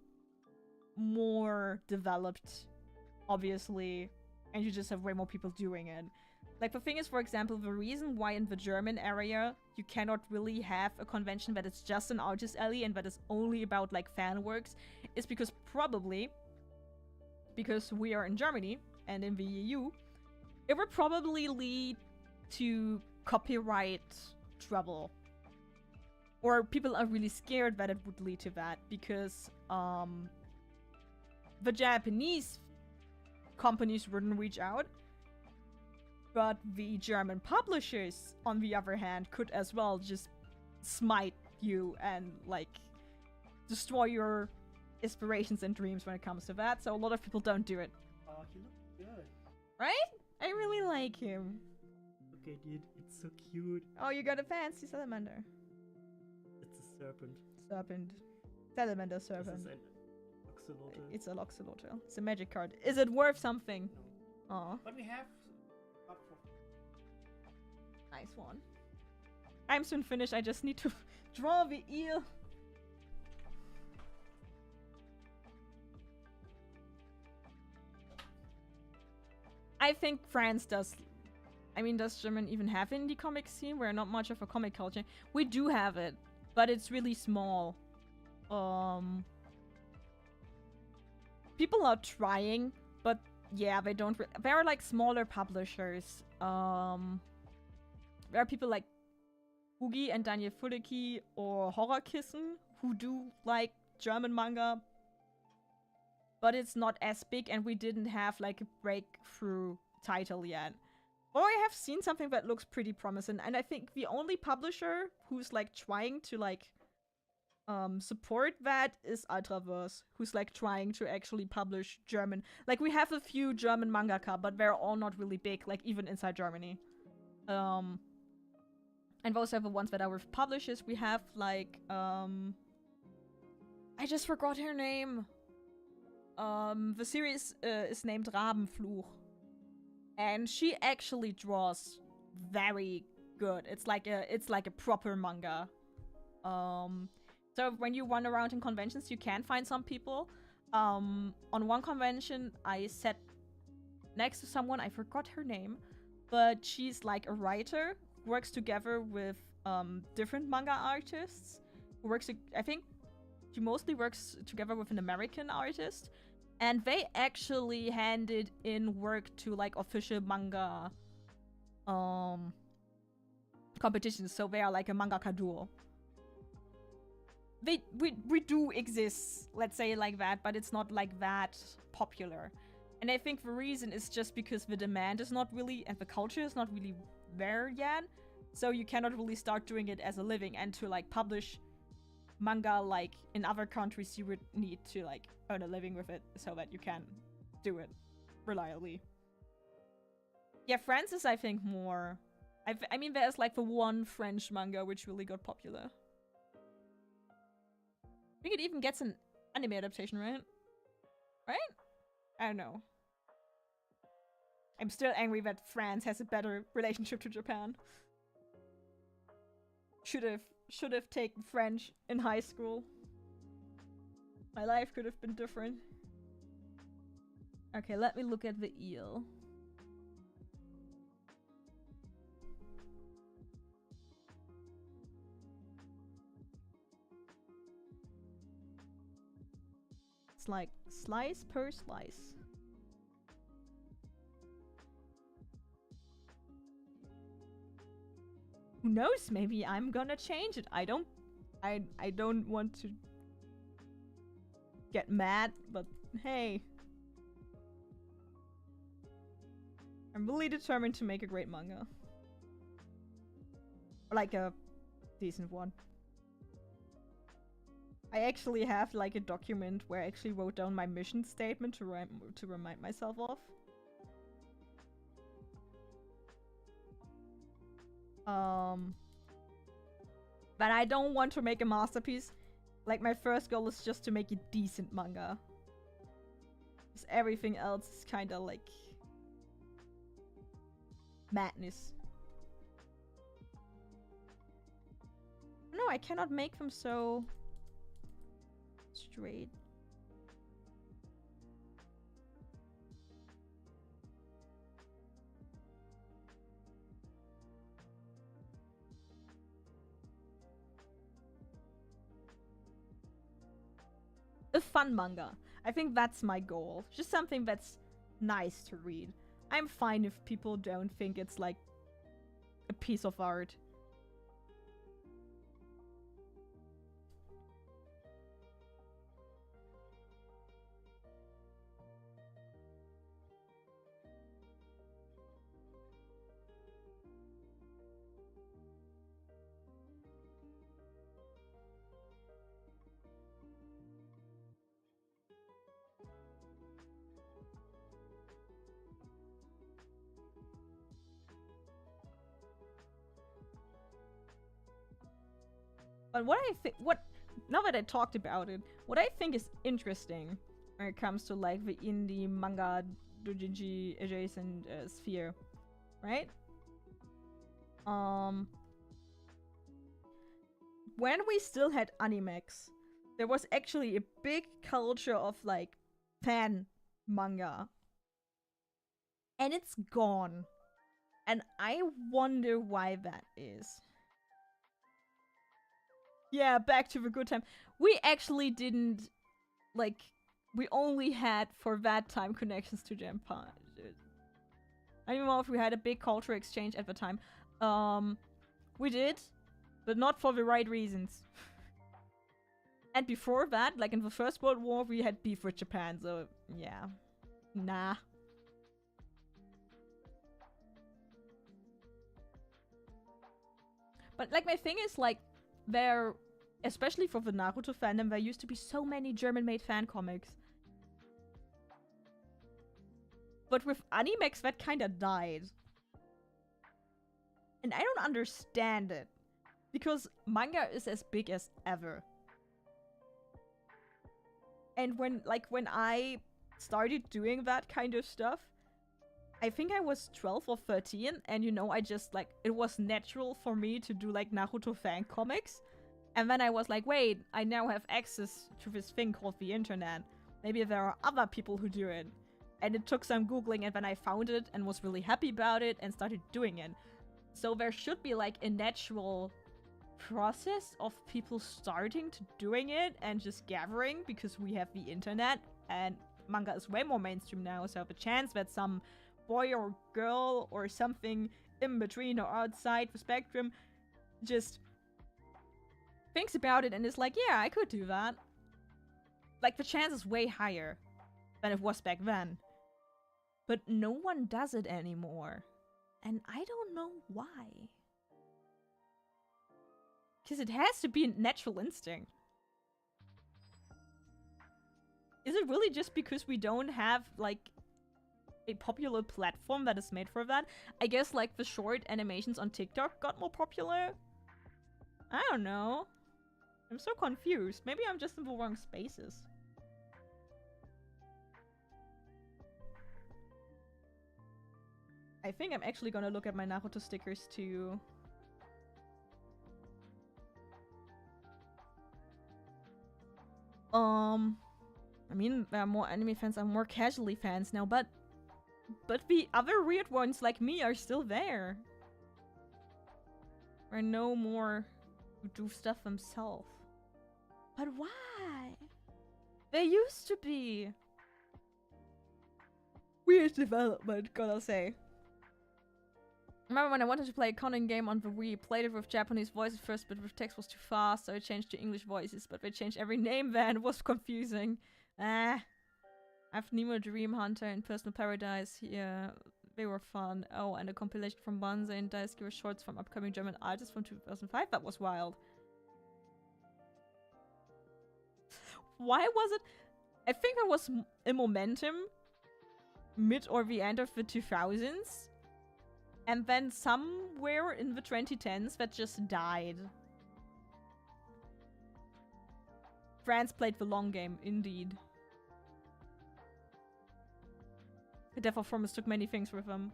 more developed, obviously, and you just have way more people doing it. Like, the thing is, for example, the reason why in the German area you cannot really have a convention that is just an artist alley and that is only about, like, fan works is because we are in Germany and in the EU, it would probably lead to copyright trouble. Or people are really scared that it would lead to that because the Japanese companies wouldn't reach out, but the German publishers, on the other hand, could as well just smite you and, like, destroy your aspirations and dreams when it comes to that. So a lot of people don't do it. Oh, he looks good. Right? I really like him. Okay, dude, it's so cute. Oh, you got a fancy salamander. It's a serpent. Serpent. Salamander This serpent. is an axolotl. It's a Loxolotl. It's a magic card. Is it worth something? No. Aw, But we have up for nice one. I'm soon finished. I just need to draw the eel. I think France does. I mean, does German even have indie comic scene? We're not much of a comic culture. We do have it, but it's really small. People are trying, but yeah, they don't. There are like smaller publishers. There are people like Hugi and Daniel Fulecki or Horrorkissen who do like German manga, but it's not as big, and we didn't have like a breakthrough title yet. Or I have seen something that looks pretty promising, and I think the only publisher who's like trying to like support that is Ultraverse, who's like trying to actually publish German. Like we have a few German mangaka, but they're all not really big, like even inside Germany. And those are the ones that are with publishers. We have like I just forgot her name. The series is named Rabenfluch, and she actually draws very good. It's like a proper manga. So when you run around in conventions, you can find some people. On one convention, I sat next to someone, I forgot her name, but she's like a writer, works together with different manga artists. Who works, I think she mostly works together with an American artist, and they actually handed in work to like official manga competitions. So they are like a mangaka duo. We do exist, let's say it like that, but it's not like that popular. And I think the reason is just because the demand is not really, and the culture is not really there yet. So you cannot really start doing it as a living, and to like publish manga like in other countries, you would need to like earn a living with it so that you can do it reliably. Yeah, France is I think more. I mean, there's like the one French manga which really got popular. I think it even gets an anime adaptation, right? Right? I don't know. I'm still angry that France has a better relationship to Japan. Should have taken French in high school. My life could have been different. Okay, let me look at the eel. It's like slice per slice. Who knows? Maybe I'm gonna change it. I don't want to get mad, but hey. I'm really determined to make a great manga. Or like a decent one. I actually have like a document where I actually wrote down my mission statement to remind myself of. But I don't want to make a masterpiece. Like my first goal is just to make a decent manga. Because everything else is kind of like madness. No, I cannot make them so straight. A fun manga. I think that's my goal. Just something that's nice to read. I'm fine if people don't think it's like a piece of art. But now that I talked about it, what I think is interesting when it comes to like the indie manga doujinshi adjacent sphere, right? When we still had Animex, there was actually a big culture of like fan manga. And it's gone. And I wonder why that is. Yeah, back to the good time. We actually didn't, like, we only had for that time connections to Japan. I don't know if we had a big cultural exchange at the time. We did, but not for the right reasons. And before that, like in the First World War, we had beef with Japan, so yeah. Nah. But like my thing is like, there, especially for the Naruto fandom, there used to be so many German-made fan comics. But with Animex, that kinda died. And I don't understand it. Because manga is as big as ever. And when I started doing that kind of stuff, I think I was 12 or 13, and you know, I just like, it was natural for me to do like Naruto fan comics. And then I was like, wait, I now have access to this thing called the internet. Maybe there are other people who do it. And it took some Googling, and then I found it and was really happy about it and started doing it. So there should be like a natural process of people starting to doing it and just gathering, because we have the internet and manga is way more mainstream now, so the chance that some boy or girl or something in between or outside the spectrum just thinks about it and is like, yeah, I could do that. Like, the chance is way higher than it was back then. But no one does it anymore. And I don't know why. Because it has to be a natural instinct. Is it really just because we don't have, like, a popular platform that is made for that? I guess, like, the short animations on TikTok got more popular? I don't know. I'm so confused. Maybe I'm just in the wrong spaces. I think I'm actually gonna look at my Naruto stickers too. I mean, there are more anime fans and more casually fans now, but the other weird ones like me are still there. There are no more who do stuff themselves. But why? There used to be. Weird development, gotta say. Remember when I wanted to play a Conan game on the Wii, played it with Japanese voices first, but the text was too fast, so I changed to English voices, but they changed every name then, it was confusing. I've Nemo Dream Hunter and Personal Paradise here, they were fun. Oh, and a compilation from Banzai and Daisuke shorts from upcoming German artists from 2005, that was wild. Why was it? I think there was a momentum mid or the end of the 2000s. And then somewhere in the 2010s that just died. France played the long game, indeed. The Death of Formus took many things with them.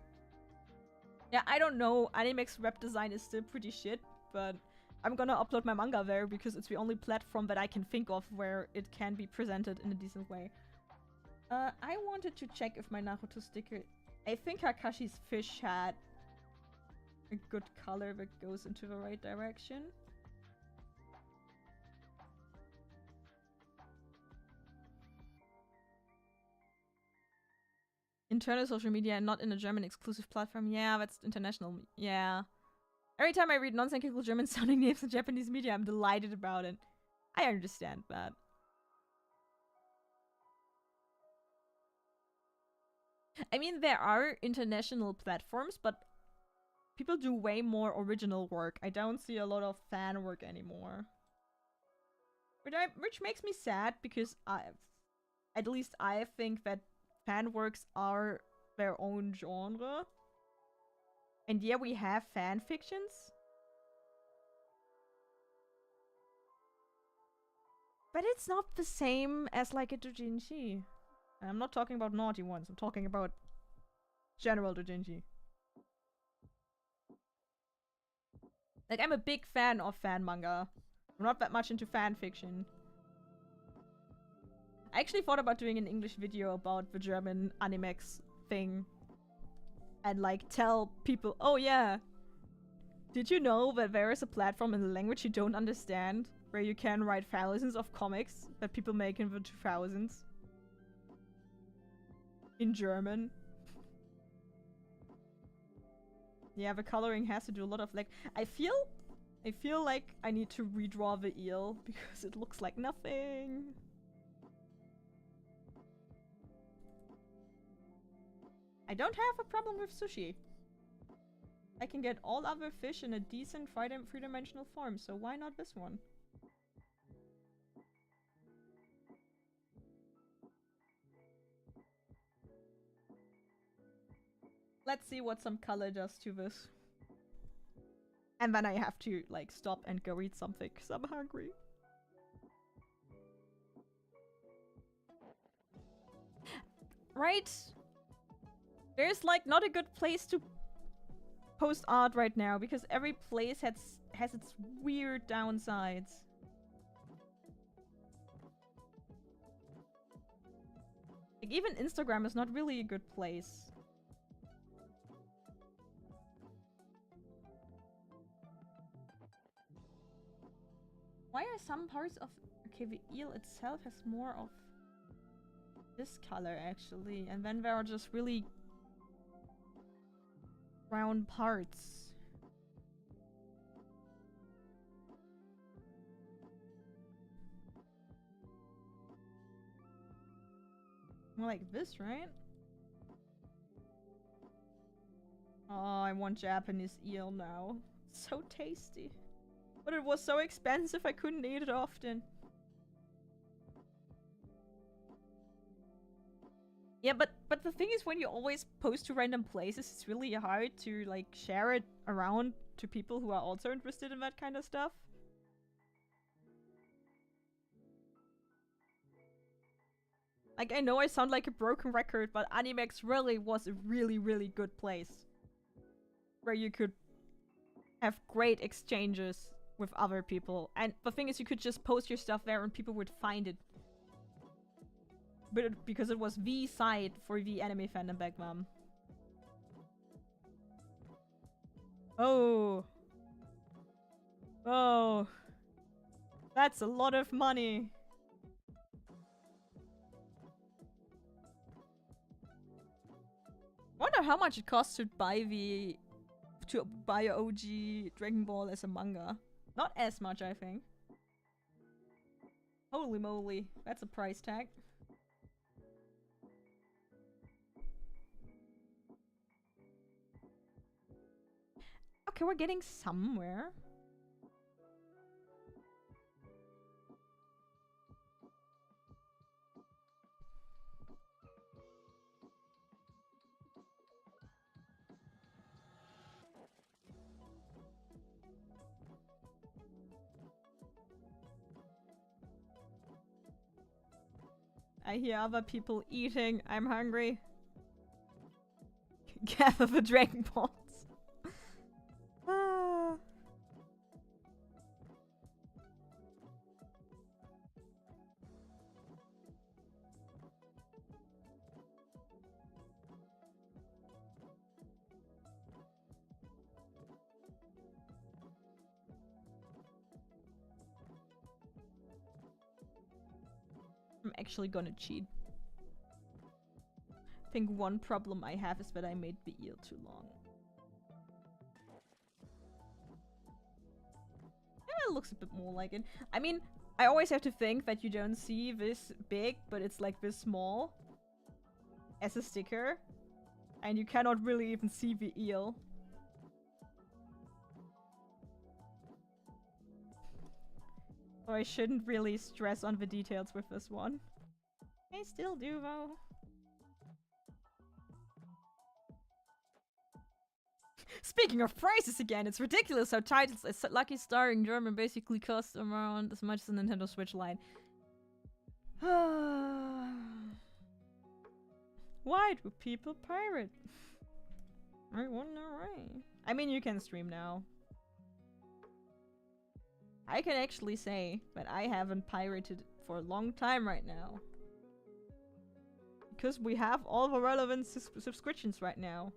Yeah, I don't know. Animex web design is still pretty shit, but I'm gonna upload my manga there because it's the only platform that I can think of where it can be presented in a decent way. I wanted to check if my Naruto sticker... I think Kakashi's fish had a good color that goes into the right direction. Internal social media and not in a German exclusive platform. Yeah, that's international. Yeah. Every time I read nonsensical German sounding names in Japanese media, I'm delighted about it. I understand that. I mean, there are international platforms, but people do way more original work. I don't see a lot of fan work anymore. Which makes me sad, because at least I think that fan works are their own genre. And yeah, we have fan fictions. But it's not the same as like a doujinshi. And I'm not talking about naughty ones, I'm talking about general doujinshi. Like, I'm a big fan of fan manga. I'm not that much into fan fiction. I actually thought about doing an English video about the German Animex thing. And like tell people, oh yeah, did you know that there is a platform in a language you don't understand where you can write thousands of comics that people make in the 2000s? In German. Yeah, the coloring has to do a lot of like... I feel like I need to redraw the eel because it looks like nothing. I don't have a problem with sushi. I can get all other fish in a decent three-dimensional form, so why not this one? Let's see what some color does to this. And then I have to, like, stop and go eat something, because I'm hungry. Right? There's, like, not a good place to post art right now, because every place has its weird downsides. Like, even Instagram is not really a good place. Why are some parts of... Okay, the eel itself has more of this color, actually. And then there are just really brown parts. More like this, right? Oh, I want Japanese eel now. It's so tasty. But it was so expensive I couldn't eat it often. Yeah, but the thing is, when you always post to random places, it's really hard to like share it around to people who are also interested in that kind of stuff. Like, I know I sound like a broken record, but Animex really was a really, really good place where you could have great exchanges with other people. And the thing is, you could just post your stuff there and people would find it. But because it was the site for the anime fandom back then. Oh. Oh. That's a lot of money. I wonder how much it costs to buy a OG Dragon Ball as a manga. Not as much, I think. Holy moly, that's a price tag. Okay, we're getting somewhere. I hear other people eating. I'm hungry. Gather the Dragon Balls. Ah. I'm actually gonna cheat. I think one problem I have is that I made the eel too long. Yeah, it looks a bit more like it. I mean, I always have to think that you don't see this big, but it's like this small as a sticker. And you cannot really even see the eel. So I shouldn't really stress on the details with this one. I still do, though. Speaking of prices again, it's ridiculous how titles as Lucky Star in German basically cost around as much as a Nintendo Switch line. Why do people pirate? I wonder why. I mean, you can stream now. I can actually say that I haven't pirated for a long time right now. Because we have all the relevant subscriptions right now.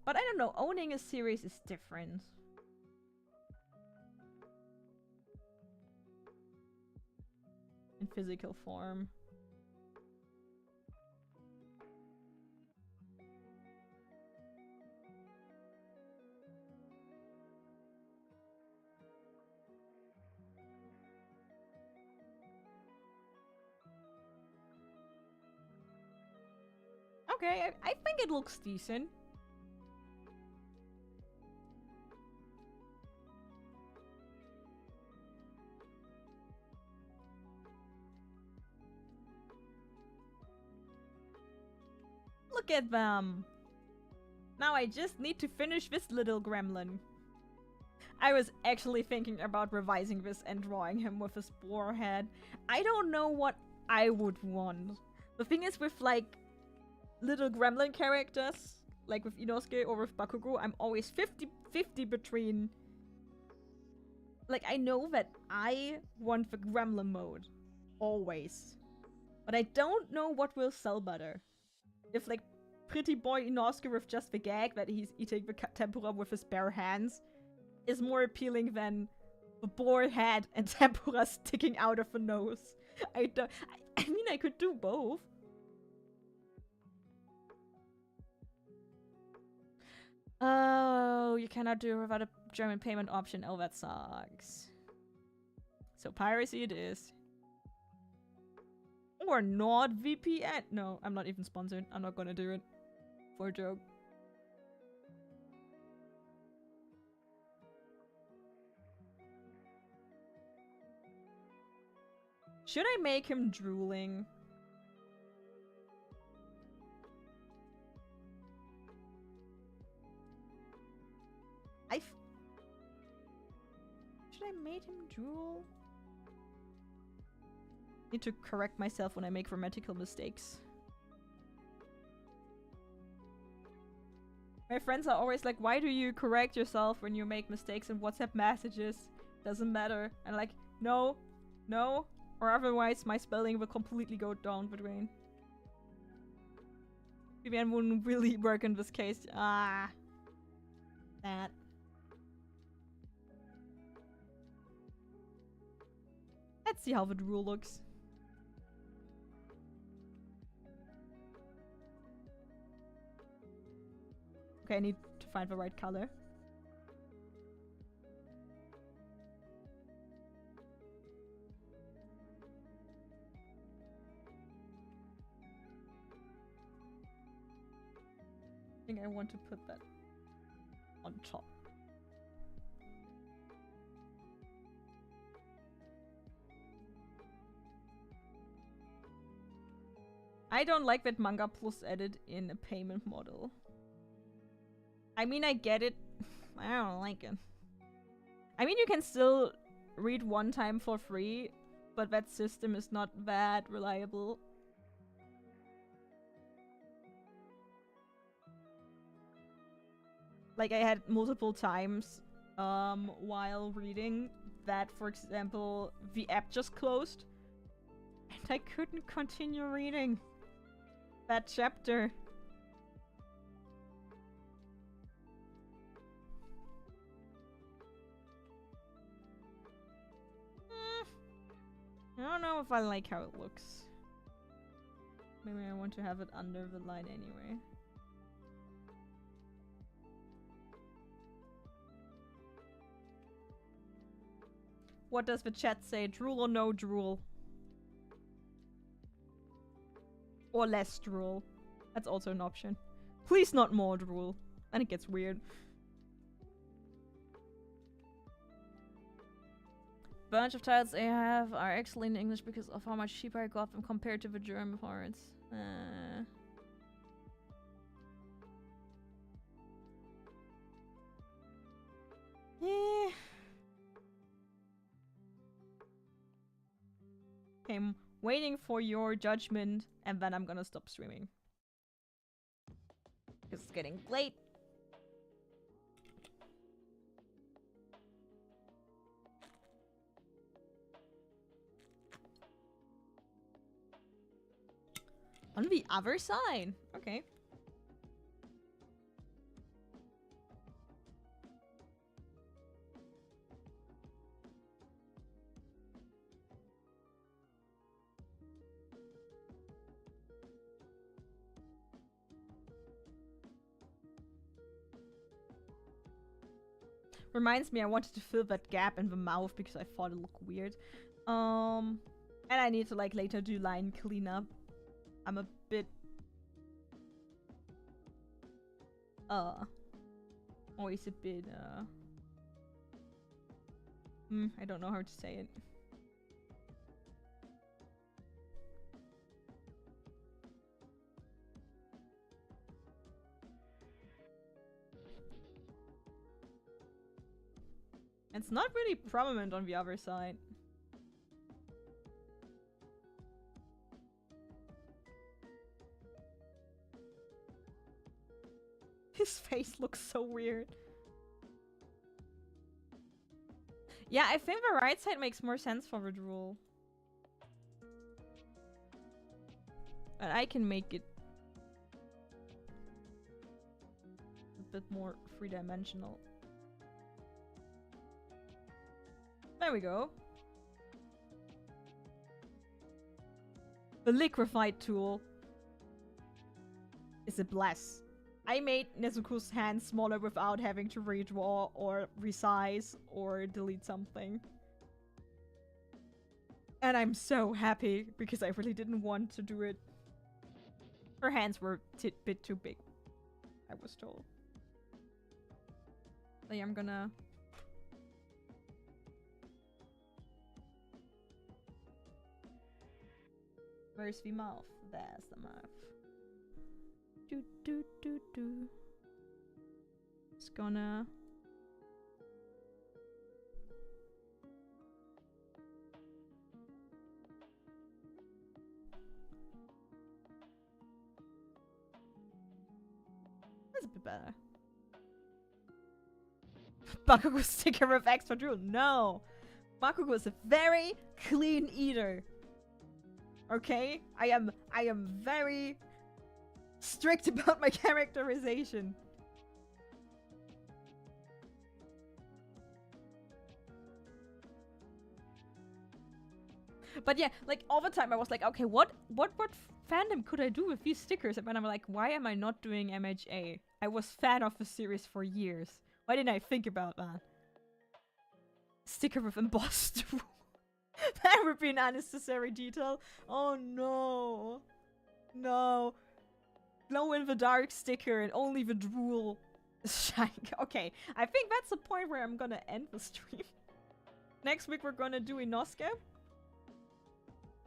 But I don't know, owning a series is different. In physical form. Okay, I think it looks decent. Look at them! Now I just need to finish this little gremlin. I was actually thinking about revising this and drawing him with a spore head. I don't know what I would want. The thing is with like little gremlin characters, like with Inosuke or with Bakugo, I'm always 50-50 between... Like, I know that I want the gremlin mode. Always. But I don't know what will sell better. If, like, pretty boy Inosuke with just the gag that he's eating the tempura with his bare hands is more appealing than the boar head and tempura sticking out of the nose. I mean, I could do both. Oh, you cannot do it without a German payment option. Oh, that sucks. So piracy it is. Or NordVPN. No, I'm not even sponsored. I'm not gonna do it. For a joke. Should I make him drooling? Should I make him drool? Need to correct myself when I make grammatical mistakes. My friends are always like, why do you correct yourself when you make mistakes in WhatsApp messages? Doesn't matter. And like, no, no, or otherwise my spelling will completely go down the drain. VPN wouldn't really work in this case. Ah. That. Let's see how the drool looks. Okay, I need to find the right color. I think I want to put that on top. I don't like that Manga Plus added in a payment model. I mean, I get it. I don't like it. I mean, you can still read one time for free, but that system is not that reliable. Like, I had multiple times while reading that, for example, the app just closed and I couldn't continue reading that chapter. I don't know if I like how it looks. Maybe I want to have it under the line anyway. What does the chat say? Drool or no drool? Or less drool. That's also an option. Please not more drool. Then it gets weird. Bunch of titles I have are actually in English because of how much cheaper I got them compared to the German parts. Yeah. Okay, I'm waiting for your judgment, and then I'm gonna stop streaming. Because it's getting late. On the other side. Okay. Reminds me, I wanted to fill that gap in the mouth because I thought it looked weird. And I need to like later do line cleanup. I'm a bit always a bit I don't know how to say it. It's not really prominent on the other side. His face looks so weird. Yeah, I think the right side makes more sense for the drool. And I can make it a bit more three-dimensional. There we go. The liquefied tool is a bless. I made Nezuko's hand smaller without having to redraw or resize or delete something. And I'm so happy because I really didn't want to do it. Her hands were a bit too big, I was told. So yeah, I'm gonna... Where's the mouth? There's the mouth. Do do do do. Just gonna... That's a bit better. Bakugo's sticker with extra drool. No! Bakugo is a very clean eater. Okay? I am very strict about my characterization. But yeah, like all the time I was like, okay, what fandom could I do with these stickers? And I'm like, why am I not doing MHA? I was fan of the series for years. Why didn't I think about that? Sticker with embossed drool. That would be an unnecessary detail. Oh no. No. Glow in the dark sticker and only the drool is shining. Okay, I think that's the point where I'm gonna end the stream. Next week we're gonna do Inosuke.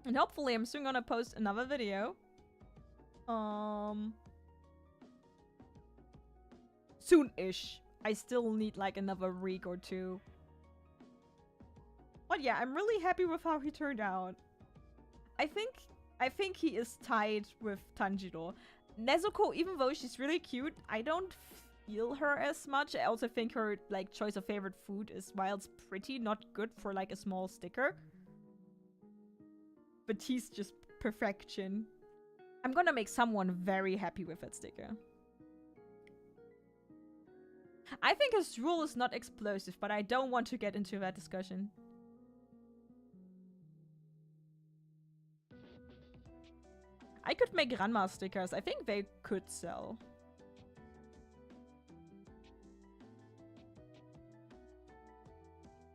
And hopefully I'm soon gonna post another video. Soon-ish. I still need like another week or two. But yeah, I'm really happy with how he turned out. I think he is tied with Tanjiro. Nezuko, even though she's really cute, I don't feel her as much. I also think her like choice of favorite food is, while it's pretty, not good for like a small sticker. But he's just perfection. I'm gonna make someone very happy with that sticker. I think his rule is not explosive, but I don't want to get into that discussion. I could make Ranma stickers. I think they could sell.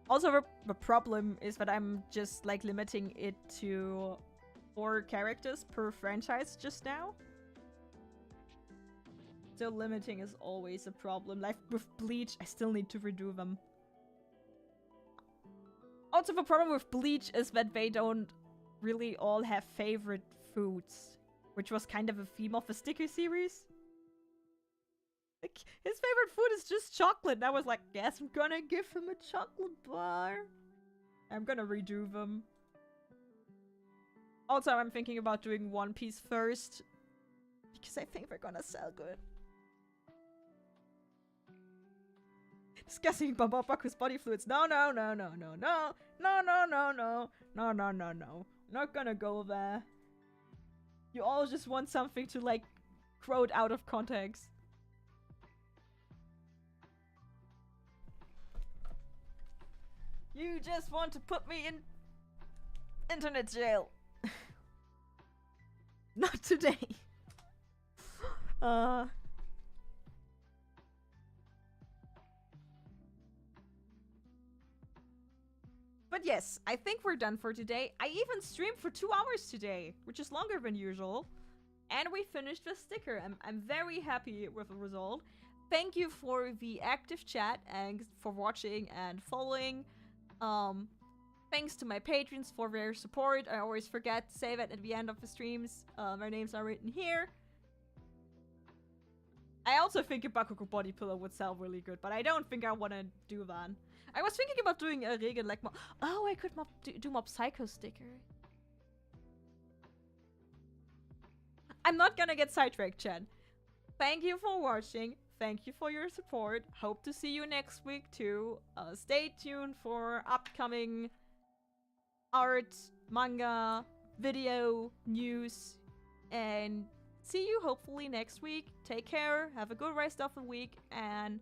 Also, the problem is that I'm just like limiting it to 4 characters per franchise just now. So limiting is always a problem. Like with Bleach, I still need to redo them. Also, the problem with Bleach is that they don't really all have favorite foods, which was kind of a theme of the sticker series. Like, his favorite food is just chocolate. And I was like, guess I'm gonna give him a chocolate bar. I'm gonna redo them. Also, I'm thinking about doing One Piece first. Because I think they're gonna sell good. Discussing Baku's body fluids. No, no, no, no, no, no. No, no, no, no. No, no, no, no. Not gonna go there. You all just want something to, like, quote out of context. You just want to put me in internet jail. Not today. But yes, I think we're done for today. I even streamed for 2 hours today, which is longer than usual. And we finished the sticker. I'm very happy with the result. Thank you for the active chat and for watching and following. Thanks to my patrons for their support. I always forget to say that at the end of the streams. Their names are written here. I also think a Bakugo body pillow would sell really good, but I don't think I want to do that. I was thinking about doing a Regen like Mob. Oh, I could do Mob Psycho sticker. I'm not gonna get sidetracked, Chen. Thank you for watching. Thank you for your support. Hope to see you next week too. Stay tuned for upcoming art, manga, video, news, and see you hopefully next week. Take care, have a good rest of the week, and